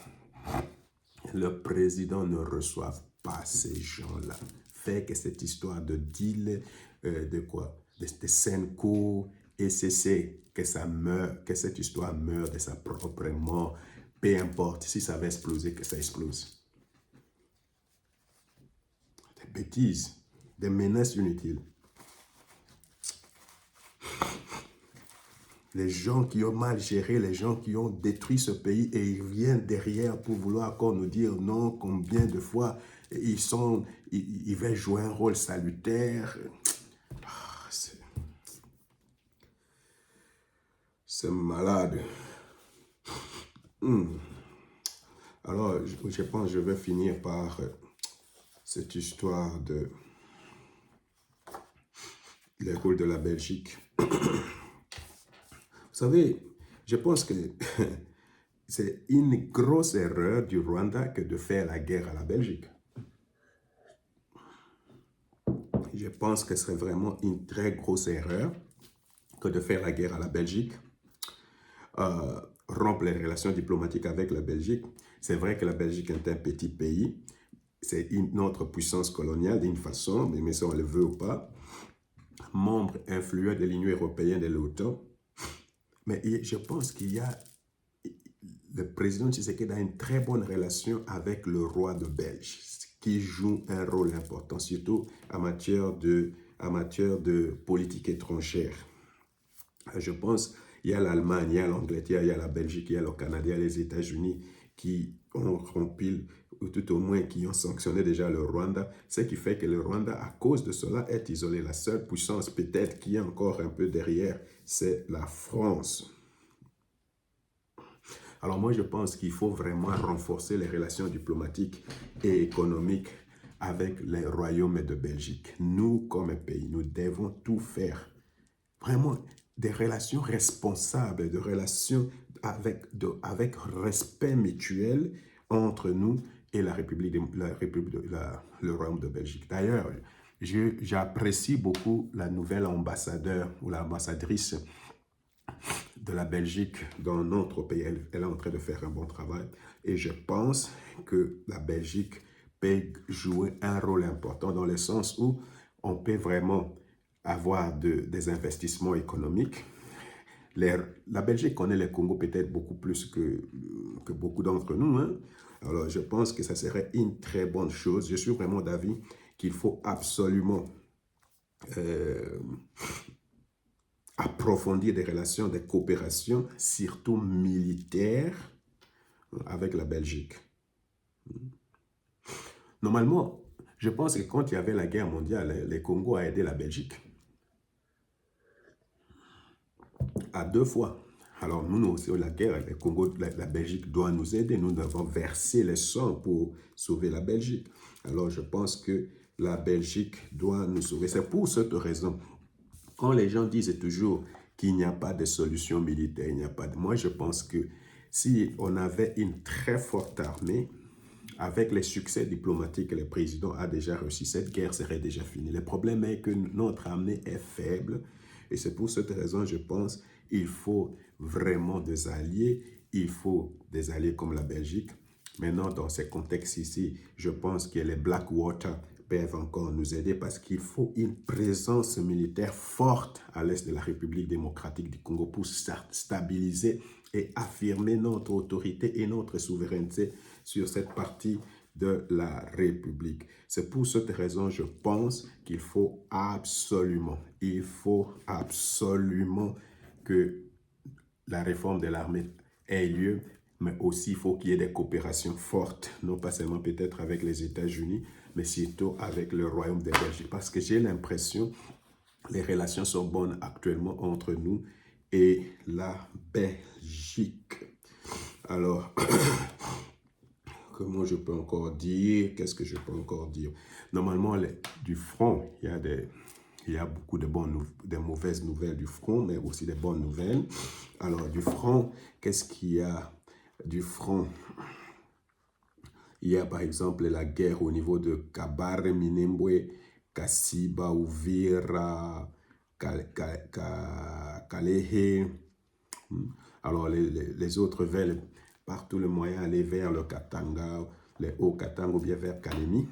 Le président ne reçoive pas ces gens-là. Fait que cette histoire de deal, de quoi? De Senko, ECC, que ça meurt, que cette histoire meure de sa propre mort. Peu importe, si ça va exploser, que ça explose. Des bêtises, des menaces inutiles. Les gens qui ont mal géré, les gens qui ont détruit ce pays et ils viennent derrière pour vouloir encore nous dire non, combien de fois ils veulent jouer un rôle salutaire. C'est malade. Alors, je pense que je vais finir par cette histoire de les rôles de la Belgique. Vous savez, je pense que c'est une grosse erreur du Rwanda que de faire la guerre à la Belgique. Je pense que ce serait vraiment une très grosse erreur que de faire la guerre à la Belgique, rompre les relations diplomatiques avec la Belgique. C'est vrai que la Belgique est un petit pays, c'est une autre puissance coloniale d'une façon, mais si on le veut ou pas, membre influent de l'Union européenne et de l'OTAN. Mais je pense qu'il y a, le président Tshisekedi a une très bonne relation avec le roi de Belge, qui joue un rôle important, surtout en matière de politique étrangère. Je pense qu'il y a l'Allemagne, il y a l'Angleterre, il y a la Belgique, il y a le Canada, il y a les États-Unis qui ont rompu, ou tout au moins qui ont sanctionné déjà le Rwanda, ce qui fait que le Rwanda, à cause de cela, est isolé. La seule puissance peut-être qui est encore un peu derrière, c'est la France. Alors moi, je pense qu'il faut vraiment renforcer les relations diplomatiques et économiques avec les royaumes de Belgique. Nous, comme pays, nous devons tout faire. Vraiment, des relations responsables, des relations avec respect mutuel entre nous et le royaume de Belgique. D'ailleurs, j'apprécie beaucoup la nouvelle ambassadeur ou l'ambassadrice de la Belgique dans notre pays. Elle est en train de faire un bon travail et je pense que la Belgique peut jouer un rôle important dans le sens où on peut vraiment avoir des investissements économiques. La Belgique connaît le Congo peut-être beaucoup plus que beaucoup d'entre nous. Hein? Alors, je pense que ça serait une très bonne chose. Je suis vraiment d'avis qu'il faut absolument approfondir des relations de coopération, surtout militaires, avec la Belgique. Normalement, je pense que quand il y avait la guerre mondiale, le Congo a aidé la Belgique. À 2 fois. Alors, nous aussi, la guerre, le Congo, la Belgique doit nous aider. Nous devons verser le sang pour sauver la Belgique. Alors, je pense que la Belgique doit nous sauver. C'est pour cette raison. Quand les gens disent toujours qu'il n'y a pas de solution militaire, il n'y a pas de... Moi, je pense que si on avait une très forte armée, avec les succès diplomatiques que le président a déjà reçus, cette guerre serait déjà finie. Le problème est que notre armée est faible et c'est pour cette raison, je pense, il faut vraiment des alliés. Il faut des alliés comme la Belgique. Maintenant, dans ces contextes ici, je pense que les Blackwater peuvent encore nous aider parce qu'il faut une présence militaire forte à l'est de la République démocratique du Congo pour stabiliser et affirmer notre autorité et notre souveraineté sur cette partie de la République. C'est pour cette raison, je pense qu'il faut absolument que la réforme de l'armée ait lieu, mais aussi il faut qu'il y ait des coopérations fortes, non pas seulement peut-être avec les États-Unis, mais surtout avec le Royaume de Belgique. Parce que j'ai l'impression que les relations sont bonnes actuellement entre nous et la Belgique. Alors, comment je peux encore dire? Qu'est-ce que je peux encore dire? Normalement, du front, il y a beaucoup de mauvaises nouvelles du front, mais aussi des bonnes nouvelles. Alors, du front, qu'est-ce qu'il y a du front? Il y a par exemple la guerre au niveau de Kabare, Minembwe, Kasiba, Uvira, Kalehe. Alors, les autres veulent partout le moyen aller vers le Katanga, les Hauts-Katanga ou bien vers Kalemi.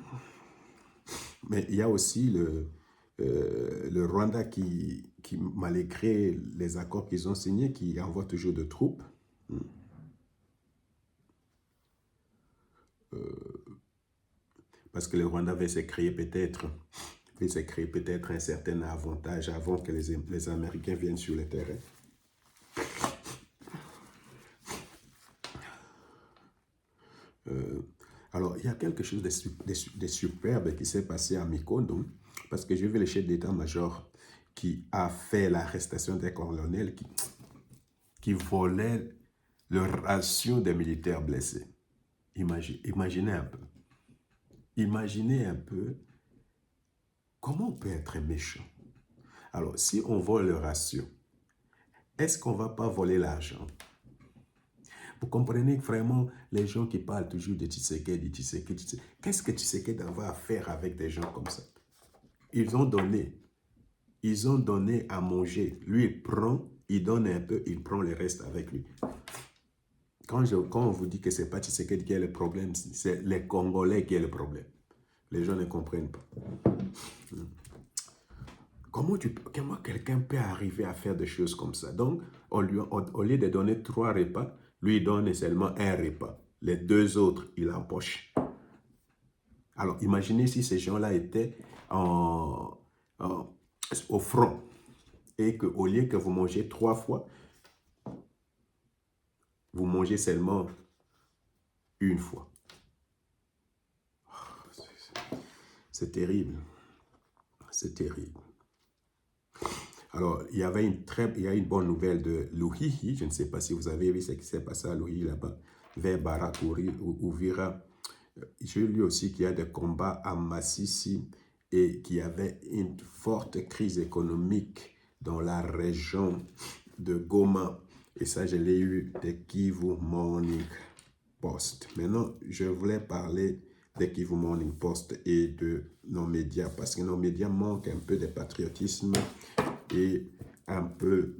Mais il y a aussi le Rwanda qui, malgré les accords qu'ils ont signés, qui envoie toujours de troupes. Parce que le Rwanda veut se créer peut-être un certain avantage avant que les Américains viennent sur le terrain. Alors, il y a quelque chose de superbe qui s'est passé à Mikondo, parce que j'ai vu le chef d'état-major qui a fait l'arrestation des colonels qui volaient le ration des militaires blessés. Imaginez un peu. Imaginez un peu comment on peut être méchant. Alors, si on vole le ration, est-ce qu'on ne va pas voler l'argent? Vous comprenez vraiment les gens qui parlent toujours de Tshisekedi. Qu'est-ce que Tshisekedi va faire avec des gens comme ça? Ils ont donné à manger. Lui, il prend, il donne un peu, il prend le reste avec lui. Quand on vous dit que ce n'est pas Tshisekedi qui est le problème, c'est les Congolais qui est le problème. Les gens ne comprennent pas. Comment quelqu'un peut arriver à faire des choses comme ça? Donc, au lieu de donner 3 repas, lui, il donne seulement un repas. Les 2 autres, il empoche. Alors, imaginez si ces gens-là étaient au front et qu'au lieu que vous mangez 3 fois, vous mangez seulement 1 fois. C'est terrible. C'est terrible. Alors, il y a une bonne nouvelle de Luhihi. Je ne sais pas si vous avez vu ce qui s'est passé à Luhihi là-bas, vers Barakuri ou Uvira. J'ai lu aussi qu'il y a des combats à Massissi et qu'il y avait une forte crise économique dans la région de Goma. Et ça, je l'ai eu de Kivu Morning Post. Maintenant, je voulais parler de Kivu Morning Post et de nos médias parce que nos médias manquent un peu de patriotisme et un peu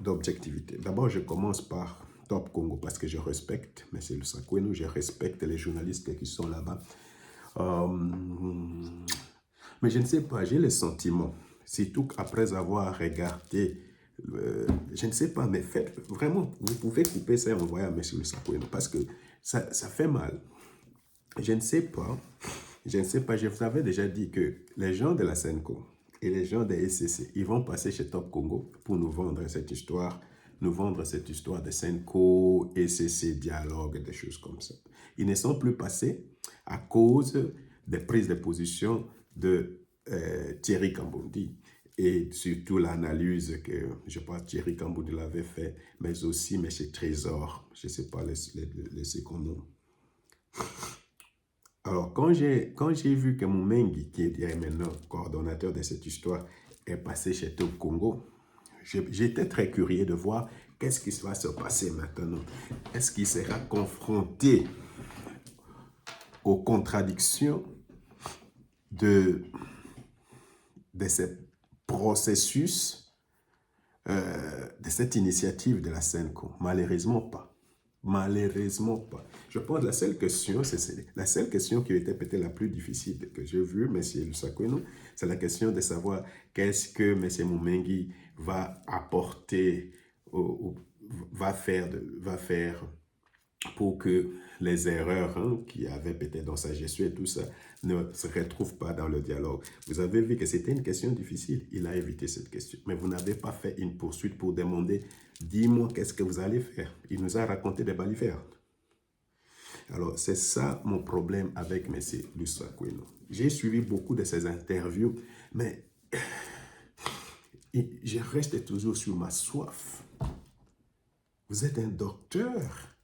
d'objectivité. D'abord, je commence par Top Congo parce que je respecte M. Lusakwenu, je respecte les journalistes qui sont là-bas. Mais je ne sais pas, j'ai le sentiment, surtout après avoir regardé, je ne sais pas, mais faites vraiment, vous pouvez couper ça et envoyer à M. Lusakwenu parce que ça fait mal. Je ne sais pas, je vous avais déjà dit que les gens de la Senco et les gens de SCC, ils vont passer chez Top Congo pour nous vendre cette histoire de Senco, SCC, dialogue, des choses comme ça. Ils ne sont plus passés à cause des prises de position de Thierry Kambondi et surtout l'analyse que, je pense, Thierry Kambondi l'avait fait, mais aussi M. Trésor, je ne sais pas les second noms. Alors, quand j'ai vu que Moumengi, qui est maintenant coordonnateur de cette histoire, est passé chez Top Congo, j'étais très curieux de voir qu'est-ce qui va se passer maintenant. Est-ce qu'il sera confronté aux contradictions de ce processus, de cette initiative de la Senco? Malheureusement pas. Malheureusement pas. Je pense que la seule question qui était peut-être la plus difficile que j'ai vue, M. Lusakwenu, c'est la question de savoir qu'est-ce que M. Moumengi va apporter, va faire pour que les erreurs qu'il y avait peut-être dans sa gestion et tout ça ne se retrouvent pas dans le dialogue. Vous avez vu que c'était une question difficile. Il a évité cette question. Mais vous n'avez pas fait une poursuite pour demander « Dis-moi qu'est-ce que vous allez faire ?» Il nous a raconté des balivernes. Alors, c'est ça mon problème avec M. Lusakwenu. J'ai suivi beaucoup de ses interviews, mais je reste toujours sur ma soif. Vous êtes un docteur.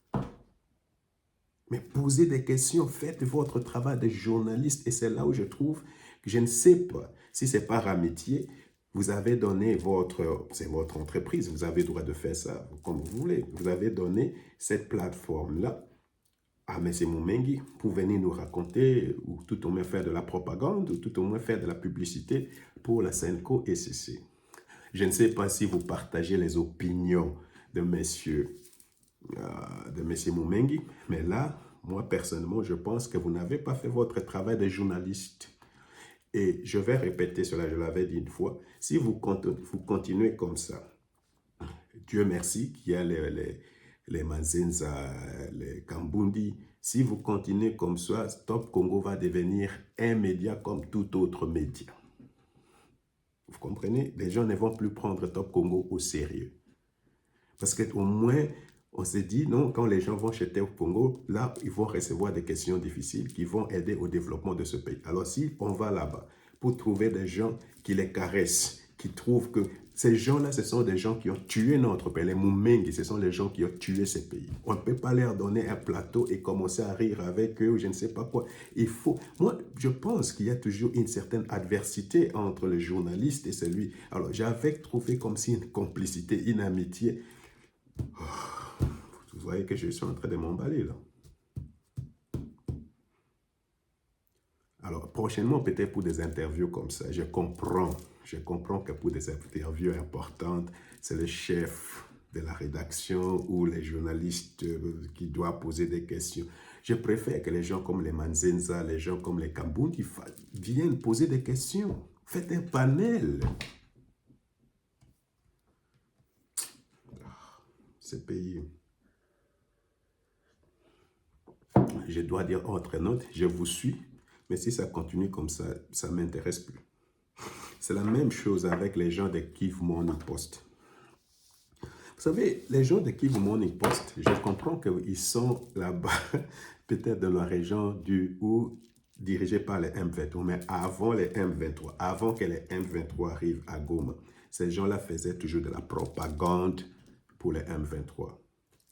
Mais posez des questions, faites votre travail de journaliste. Et c'est là où je trouve que je ne sais pas si c'est par amitié. Vous avez donné c'est votre entreprise, vous avez le droit de faire ça comme vous voulez. Vous avez donné cette plateforme-là à M. Moumengi pour venir nous raconter, ou tout au moins faire de la propagande, ou tout au moins faire de la publicité pour la Senco ECC. Je ne sais pas si vous partagez les opinions de M. Moumengi, mais là, moi personnellement, je pense que vous n'avez pas fait votre travail de journaliste. Et je vais répéter cela, je l'avais dit une fois, si vous continuez comme ça, Dieu merci qu'il y a les Mazenza, les Kambundi, si vous continuez comme ça, Top Congo va devenir un média comme tout autre média. Vous comprenez? Les gens ne vont plus prendre Top Congo au sérieux. Parce qu'au moins, on s'est dit, non, quand les gens vont chez Top Congo, là, ils vont recevoir des questions difficiles qui vont aider au développement de ce pays. Alors, si on va là-bas pour trouver des gens qui les caressent, qui trouvent que ces gens-là, ce sont des gens qui ont tué notre pays. Les Moumengi, ce sont les gens qui ont tué ces pays. On ne peut pas leur donner un plateau et commencer à rire avec eux ou je ne sais pas quoi. Il faut... Moi, je pense qu'il y a toujours une certaine adversité entre le journaliste et celui... Alors, j'avais trouvé comme si une complicité, une amitié. Vous voyez que je suis en train de m'emballer là. Alors, prochainement, peut-être pour des interviews comme ça, je comprends que pour des interviews importantes, c'est le chef de la rédaction ou les journalistes qui doivent poser des questions. Je préfère que les gens comme les Manzenza, les gens comme les Kambundi viennent poser des questions. Faites un panel. Ce pays... Je dois dire entre notes, je vous suis, mais si ça continue comme ça, ça ne m'intéresse plus. C'est la même chose avec les gens de Give Morning Post. Vous savez, les gens de Give Morning Post, je comprends qu'ils sont là-bas, peut-être dans la région ou dirigés par les M23, mais avant les M23, avant que les M23 arrivent à Goma, ces gens-là faisaient toujours de la propagande pour les M23.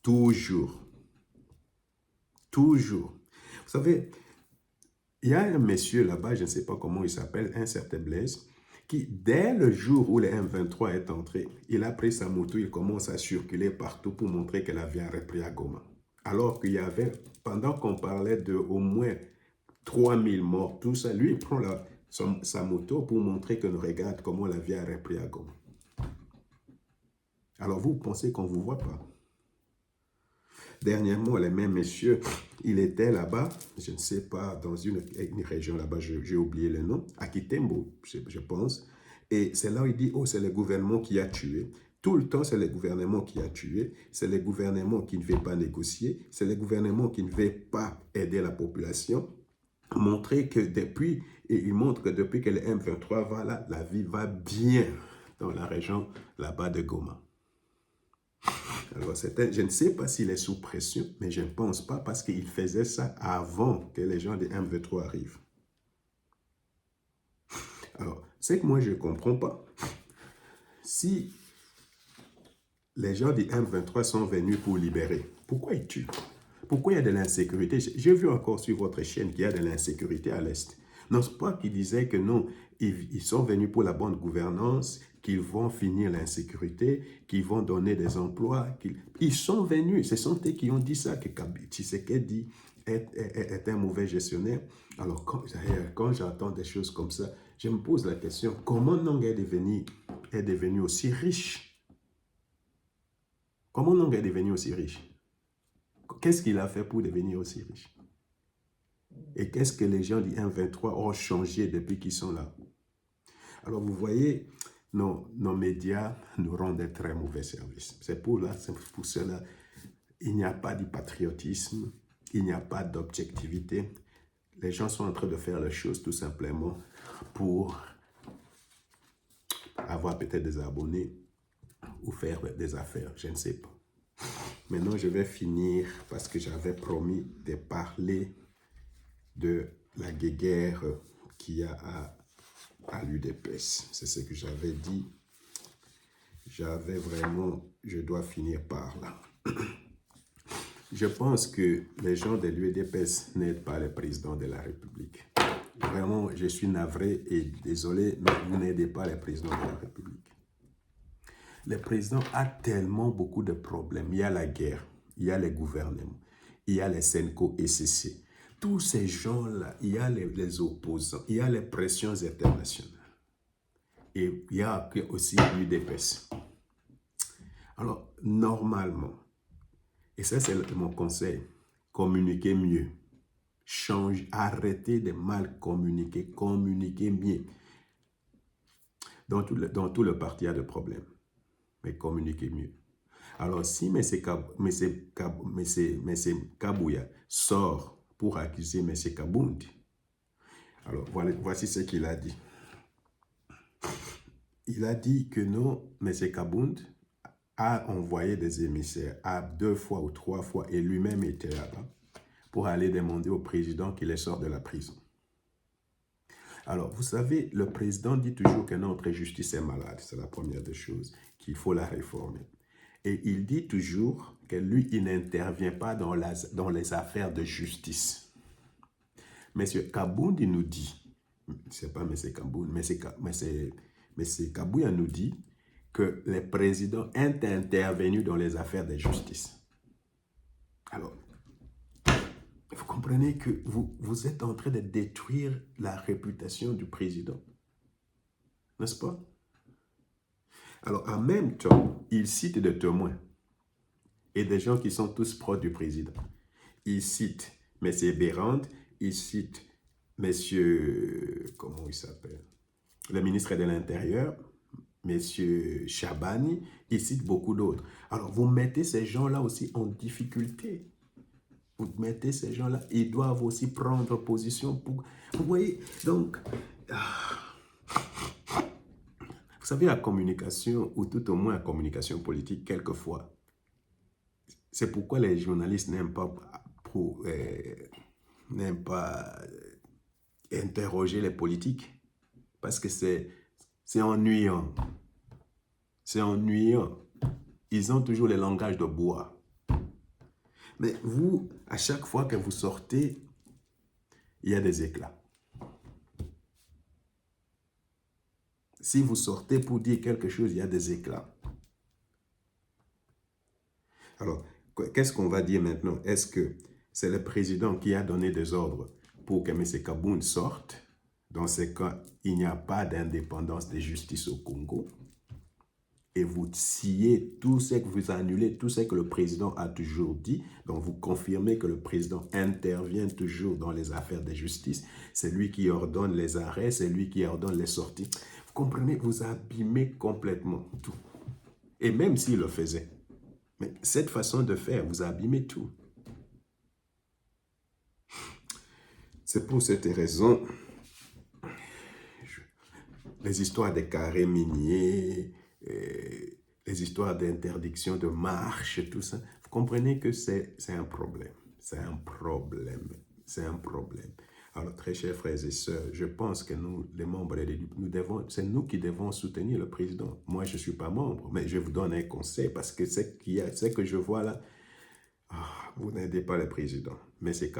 Toujours. Toujours. Vous savez, il y a un monsieur là-bas, je ne sais pas comment il s'appelle, un certain Blaise, qui, dès le jour où le M23 est entré, il a pris sa moto, il commence à circuler partout pour montrer que l'avion a repris à Goma. Alors qu'il y avait, pendant qu'on parlait de au moins 3000 morts, tout ça, lui, il prend sa moto pour montrer que nous regarde comment l'avion a repris à Goma. Alors vous pensez qu'on ne vous voit pas? Dernièrement, les mêmes messieurs, il était là-bas, je ne sais pas, dans une région là-bas, j'ai oublié le nom, à Kitembo, je pense. Et c'est là où il dit, oh, c'est le gouvernement qui a tué. Tout le temps, c'est le gouvernement qui a tué. C'est le gouvernement qui ne veut pas négocier. C'est le gouvernement qui ne veut pas aider la population. Montrer que depuis, et il montre que depuis que le M23 va là, la vie va bien dans la région là-bas de Goma. Alors, je ne sais pas s'il est sous pression, mais je ne pense pas parce qu'il faisait ça avant que les gens de M23 arrivent. Alors, c'est que moi, je ne comprends pas. Si les gens du M23 sont venus pour libérer, pourquoi ils tuent? Pourquoi il y a de l'insécurité? J'ai vu encore sur votre chaîne qu'il y a de l'insécurité à l'Est. Non, ce n'est pas qu'ils disaient que non, ils sont venus pour la bonne gouvernance, qu'ils vont finir l'insécurité, qu'ils vont donner des emplois. Ils sont venus, ce sont eux qui ont dit ça, que Tshisekedi est un mauvais gestionnaire. Alors, quand j'entends des choses comme ça, je me pose la question, comment Nong est devenu aussi riche? Comment Nong est devenu aussi riche? Qu'est-ce qu'il a fait pour devenir aussi riche? Et qu'est-ce que les gens du M23 ont changé depuis qu'ils sont là? Alors, vous voyez, nos médias nous rendent des très mauvais services. C'est pour cela, il n'y a pas de patriotisme, il n'y a pas d'objectivité. Les gens sont en train de faire les choses tout simplement pour avoir peut-être des abonnés ou faire des affaires, je ne sais pas. Maintenant, je vais finir parce que j'avais promis de parler de la guéguerre qu'il y a à l'UDPS. C'est ce que j'avais dit. Je dois finir par là. Je pense que les gens de l'UDPS n'aident pas le président de la République. Vraiment, je suis navré et désolé, mais vous n'aidez pas le président de la République. Le président a tellement beaucoup de problèmes. Il y a la guerre, il y a les gouvernements, il y a les SENCO et CC. Tous ces gens-là, il y a les opposants, il y a les pressions internationales. Et il y a aussi l'UDPS. Alors, normalement, et ça c'est mon conseil, communiquez mieux. Arrêtez de mal communiquer, communiquez mieux. Dans tout le parti, il y a des problèmes, mais communiquez mieux. Alors, si M. Kabouya sort pour accuser M. Kaboundi, alors voici ce qu'il a dit. Il a dit que non, M. Kaboundi a envoyé des émissaires à 2 fois ou 3 fois et lui-même était là-bas pour aller demander au président qu'il sorte de la prison. Alors, vous savez, le président dit toujours que notre justice est malade. C'est la première des choses, qu'il faut la réformer. Et il dit toujours que lui, il n'intervient pas dans les affaires de justice. Monsieur Kaboundi nous dit, c'est pas M. Kaboundi, M. Kabouya nous dit que les présidents ont intervenu dans les affaires de justice. Alors, vous comprenez que vous êtes en train de détruire la réputation du président. N'est-ce pas? Alors, en même temps, il cite des témoins et des gens qui sont tous proches du président. Il cite M. Bérand, il cite M. Comment il s'appelle? Le ministre de l'Intérieur, M. Chabani, il cite beaucoup d'autres. Alors, vous mettez ces gens-là aussi en difficulté. Vous mettez ces gens-là, ils doivent aussi prendre position pour... Vous voyez, donc... Vous savez, la communication, ou tout au moins la communication politique, quelquefois, c'est pourquoi les journalistes n'aiment pas interroger les politiques. Parce que c'est ennuyant. C'est ennuyant. Ils ont toujours le langage de bois. Mais vous, à chaque fois que vous sortez, il y a des éclats. Si vous sortez pour dire quelque chose, il y a des éclats. Alors, qu'est-ce qu'on va dire maintenant? Est-ce que c'est le président qui a donné des ordres pour que M. Kaboundi sorte? Dans ce cas, il n'y a pas d'indépendance de justice au Congo. Et vous sciez tout ce que vous annulez, tout ce que le président a toujours dit. Donc, vous confirmez que le président intervient toujours dans les affaires de justice. C'est lui qui ordonne les arrêts, c'est lui qui ordonne les sorties. Vous comprenez, vous abîmez complètement tout. Et même s'il le faisait. Mais cette façon de faire, vous abîmez tout. C'est pour cette raison, les histoires des carrés miniers, les histoires d'interdiction de marche, tout ça, vous comprenez que c'est un problème. C'est un problème. C'est un problème. Alors, très chers frères et sœurs, je pense que nous, les membres de l'UDPS, c'est nous qui devons soutenir le président. Moi, je ne suis pas membre, mais je vous donne un conseil parce que ce que je vois là, vous n'aidez pas le président. Monsieur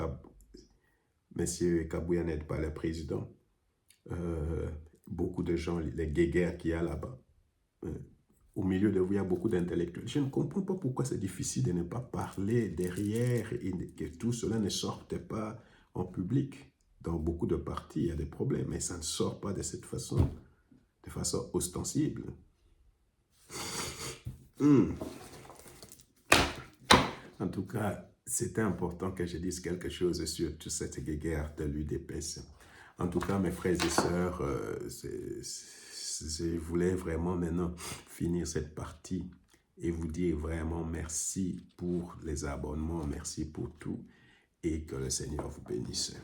Kabouya n'aide pas le président. Beaucoup de gens, les guéguerres qu'il y a là-bas. Au milieu de vous, il y a beaucoup d'intellectuels. Je ne comprends pas pourquoi c'est difficile de ne pas parler derrière et que tout cela ne sorte pas en public. Dans beaucoup de partis, il y a des problèmes, mais ça ne sort pas de cette façon, de façon ostensible. En tout cas, c'était important que je dise quelque chose sur toute cette guerre de l'UDPS. En tout cas, mes frères et sœurs, je voulais vraiment maintenant finir cette partie et vous dire vraiment merci pour les abonnements, merci pour tout et que le Seigneur vous bénisse.